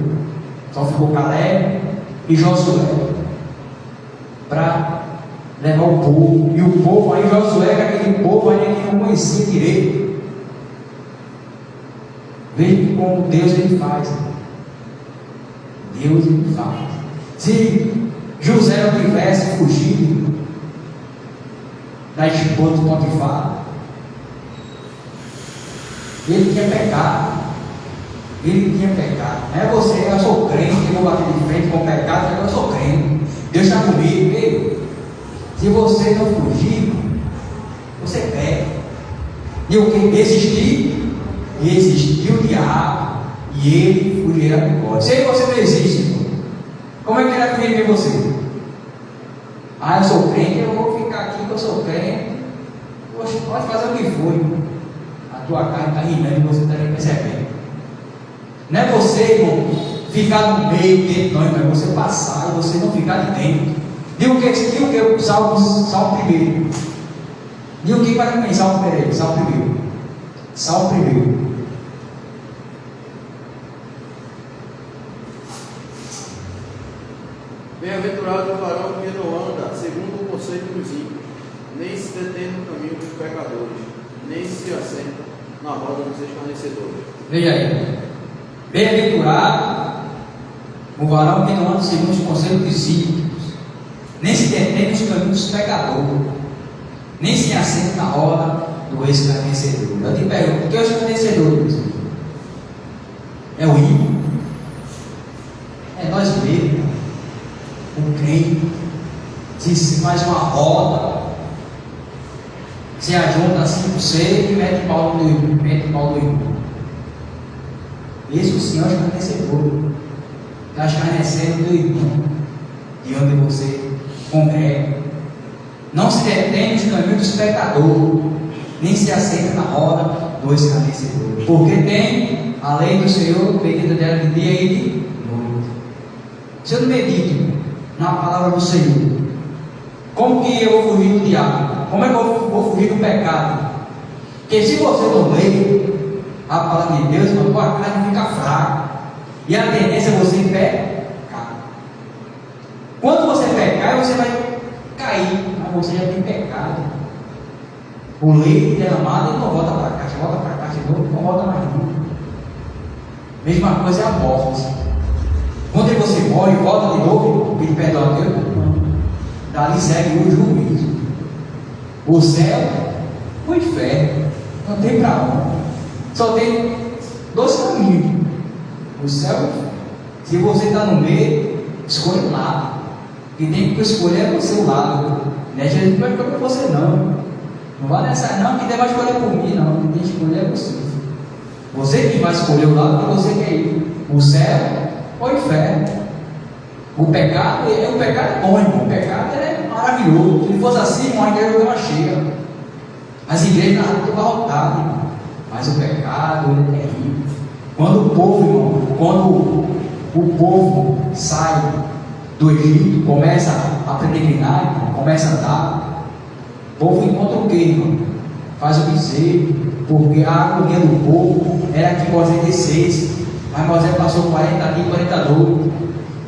só ficou Caleb e Josué para levar o povo, e o povo aí, Josué, aquele povo ainda não conhecia direito. Veja como Deus ele faz. Deus ele faz. Se José não tivesse fugido da esposa do Potifar, ele tinha pecado. Ele tinha pecado. Não é você, eu sou crente, eu vou bater de frente com o pecado, eu sou crente. Deus está comigo. Ei, se você não fugir, você pega. E o que? Existir? Existiu o diabo e ele fugirá de vós. Se você não existe, irmão, como é que ele vai fugir de você? Eu sou crente, eu vou ficar aqui que eu sou crente. Poxa, pode fazer o que for, irmão. A tua carne está rimando e você está nem percebendo. Não é você, irmão, ficar no meio dentro, não, irmão. É você passar e você não ficar de dentro. Diga o que o Salmo primeiro. Diga o que vai começar Salmo primeiro. Salmo primeiro. Bem-aventurado o varão que não anda segundo o conselho dos ímpios, nem se detém no caminho dos pecadores, nem se assenta na roda dos escarnecedores. Veja aí. Bem-aventurado o varão que não anda segundo os conselhos dos ímpios, nem se detém nos caminhos dos pecadores, nem se assenta na roda do escarnecedor. Eu te pergunto, o que é o escarnecedor, meus irmãos? É o ímpio? É nós mesmos. O crente se faz uma roda, se ajunta assim com você e mete pau do irmão. Esse o Senhor escarnecedor, está escarnecendo do irmão, de onde você congrega. Não se detém nos caminhos dos pecadores, nem se aceita na roda do escarnecedor, porque tem a lei do Senhor, medida dela de dia e de noite. Se eu não medito na palavra do Senhor, como que eu vou fugir do diabo? Como é que eu vou fugir do pecado? Porque se você não lê a palavra de Deus, a tua carne fica fraca, e a tendência é você pecar. Quando você pecar, você vai cair, mas você já tem pecado. O leite derramado, ele não volta para cá, volta para cá de novo, não volta mais nunca. Mesma coisa é a morte. Quando você morre e volta de novo, pedir perdão a Deus, dali segue o juízo. O céu, o inferno. Não tem para onde. Só tem dois caminhos: o céu e o inferno. Se você está no meio, escolha um lado. E tem que escolher o seu lado. Né? Jesus não vai escolher por você, não. Não vai nessa, não, que Deus vai escolher por mim, não. Quem tem que escolher é você. Você que vai escolher o lado que você quer ir: o céu ou o inferno. O pecado é bom, irmão. O pecado é maravilhoso. Se ele fosse assim, a igreja estava cheia. As igrejas estavam todas abarrotadas, irmão. Mas o pecado é terrível. Quando o povo sai do Egito, começa a peregrinar, irmão, começa a andar, o povo encontra o que, irmão? Faz o bezerro, porque a agonia do povo era que Moisés descesse. Mas Moisés passou 40 dias, 40 noites.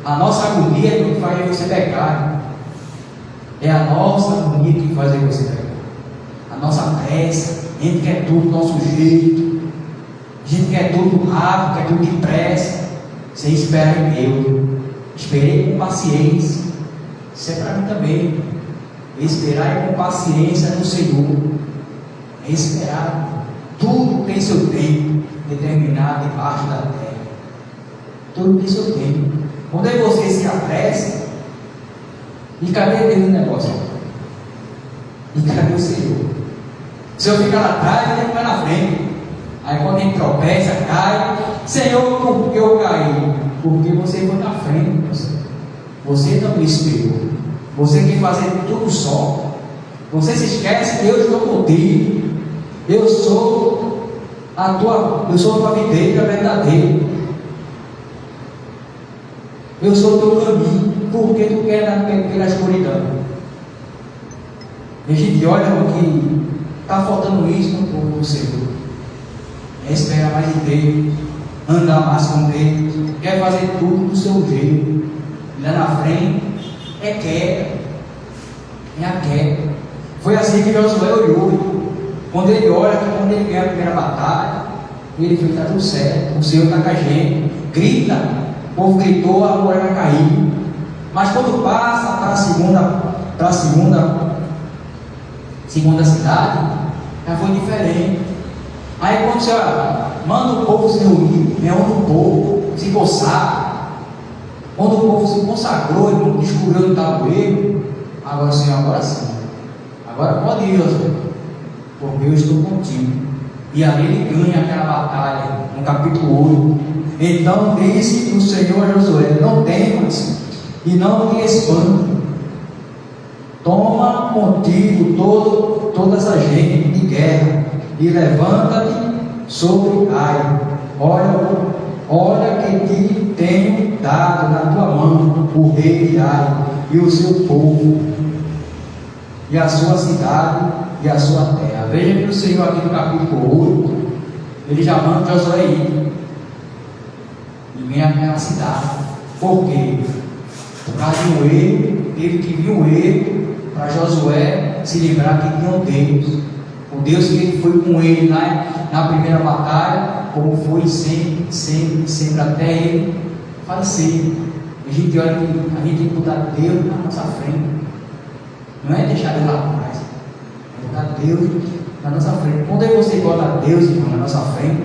A nossa agonia é que faz você pecar. É a nossa agonia que faz você pecar. A nossa pressa, a gente quer tudo do nosso jeito. A gente quer tudo rápido, quer tudo depressa. Sem esperar em Deus. Esperei com paciência. Isso é para mim também. Esperar com paciência no Senhor. É esperar. Tudo tem seu tempo determinado debaixo da terra. Tudo tem seu tempo. Quando é você se apressa, e cadê Deus no negócio? E cadê o Senhor? Se eu ficar lá atrás, ele vai na frente. Aí quando a gente tropeça, cai. Senhor, por que eu caí? Porque você foi na frente, você não me esperou. Você quer fazer tudo só. Você se esquece que eu estou contigo. Eu sou a tua videira verdadeira. Eu sou o teu caminho. Por que tu quer pela escuridão? A gente olha que está faltando isso no povo do Senhor. É esperar mais de Deus, andar mais com Deus, quer fazer tudo do seu jeito. Lá na frente é queda. É a queda. Foi assim que Josué olhou. Quando ele olha, quando ele ganha a primeira batalha, ele fez: está tudo certo, o Senhor está com a gente. Grita. O povo gritou, a muralha vai cair. Mas quando passa para a segunda cidade, já foi diferente. Aí quando você manda o povo se reunir, reúne o povo, se consagra. Quando o povo se consagrou, ele descobriu onde estava o erro, agora sim, agora pode ir, Josué, porque eu estou contigo. E ali ele ganha aquela batalha, no capítulo 8. Então disse o Senhor a Josué: não temas e não te espante. Toma contigo todas as gente de guerra, e levanta-te sobre Ai. Olha que te tenho dado na tua mão o rei de Ai, e o seu povo, e a sua cidade, e a sua terra. Veja que o Senhor aqui no capítulo 8, ele já manda Josué ir. E vem àquela cidade. Por quê? Por causa de um erro, teve que vir um erro para Josué se lembrar que tinha um Deus. O Deus que foi com ele lá na primeira batalha, como foi sempre até ele falecer. A gente olha que a gente tem que botar Deus na nossa frente. Não é deixar Deus lá atrás, é botar Deus na nossa frente. Quando você bota Deus, irmão, na nossa frente,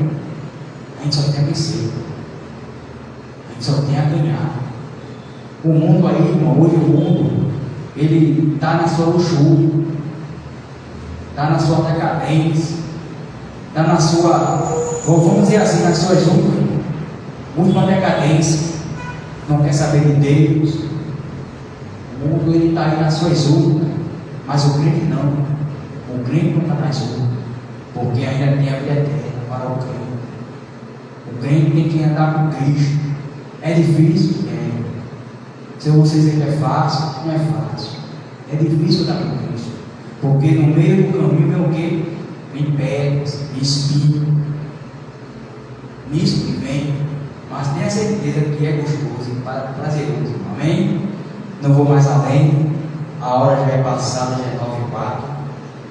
a gente só tem a vencer, a gente só tem a ganhar. O mundo aí, irmão, hoje o mundo, ele está na sua luxúria, está na sua decadência, está na sua, vamos dizer assim, nas suas última decadência, não quer saber de Deus. O mundo ele está aí nas suas últimas, mas o crente não. O crente não está nas últimas, porque ainda tem a vida eterna para o crente. O crente tem que andar com Cristo. É difícil? É. Se você dizer que é fácil, não é fácil. É difícil andar com Cristo, porque no meio do caminho vem o quê? Vem pedras, vem espinho. Nisso que vem, mas tenha certeza que é gostoso e prazeroso. Amém? Não vou mais além, a hora já é passada, já é 9h04.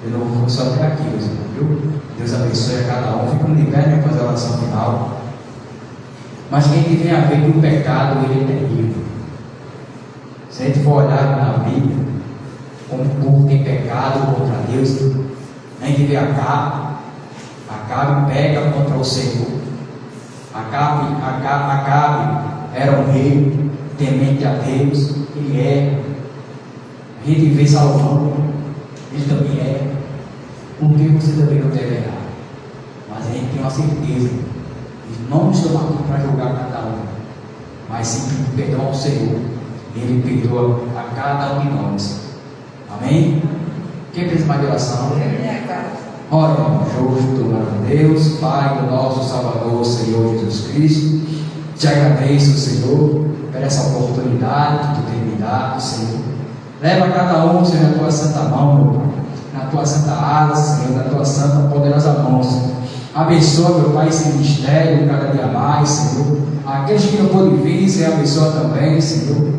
Eu não vou só até aqui, meus irmãos, viu? Deus abençoe a cada um. Ficamos de pé, né? Fazer a oração final. Mas quem que tem a ver com o pecado, ele é terrível. Se a gente for olhar na Bíblia, como o povo tem pecado contra Deus, a gente vê Acabe pega contra o Senhor. Acabe era um rei temente a Deus, ele é. A gente vê Salomão, ele também é. Por que você também não deve errar? Mas a gente tem uma certeza, não estamos aqui para julgar cada um, mas sim pedir perdão ao Senhor. Ele perdoa a cada um de nós. Amém? Quem fez mais de oração? Ora, justo, glória a Deus, Pai do nosso Salvador, Senhor Jesus Cristo. Te agradeço, Senhor, por essa oportunidade que tu tem me dado, Senhor. Leva cada um, Senhor, na tua santa mão, meu Pai, na tua santa ala, Senhor, na tua santa poderosa mão, Senhor. Abençoa, meu Pai, esse ministério cada dia mais, Senhor. Aqueles que não podem vir, Senhor, abençoa também, Senhor.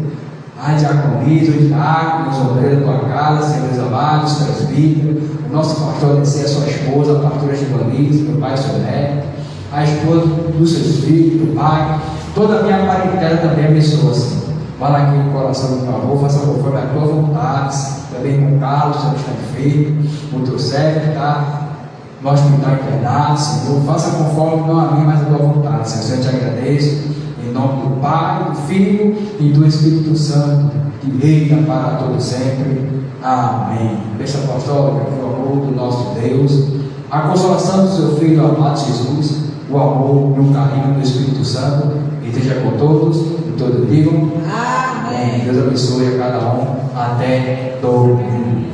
A diaconia, os diáconos, os obreiros da tua casa, Senhor, meus amados, presbíteros, o nosso pastor, a sua esposa, a pastora Giovanni, meu pai, seu neto, a esposa dos seus filhos, do pai, toda a minha parentela também abençoa, Senhor. Vá lá aqui no coração do meu avô, faça conforme a tua vontade, também com o Carlos, Senhor, está enfermo, o teu servo que está no hospital internado, Senhor, faça conforme não a mim, mas a tua vontade, Senhor, eu te agradeço. Em nome do Pai, do Filho e do Espírito Santo, que reina para todo sempre. Amém. Bênção apostólica, por amor do nosso Deus, a consolação do seu Filho amado Jesus, o amor e o carinho do Espírito Santo, esteja com todos e todos digam. Amém. Deus abençoe a cada um. Até domingo.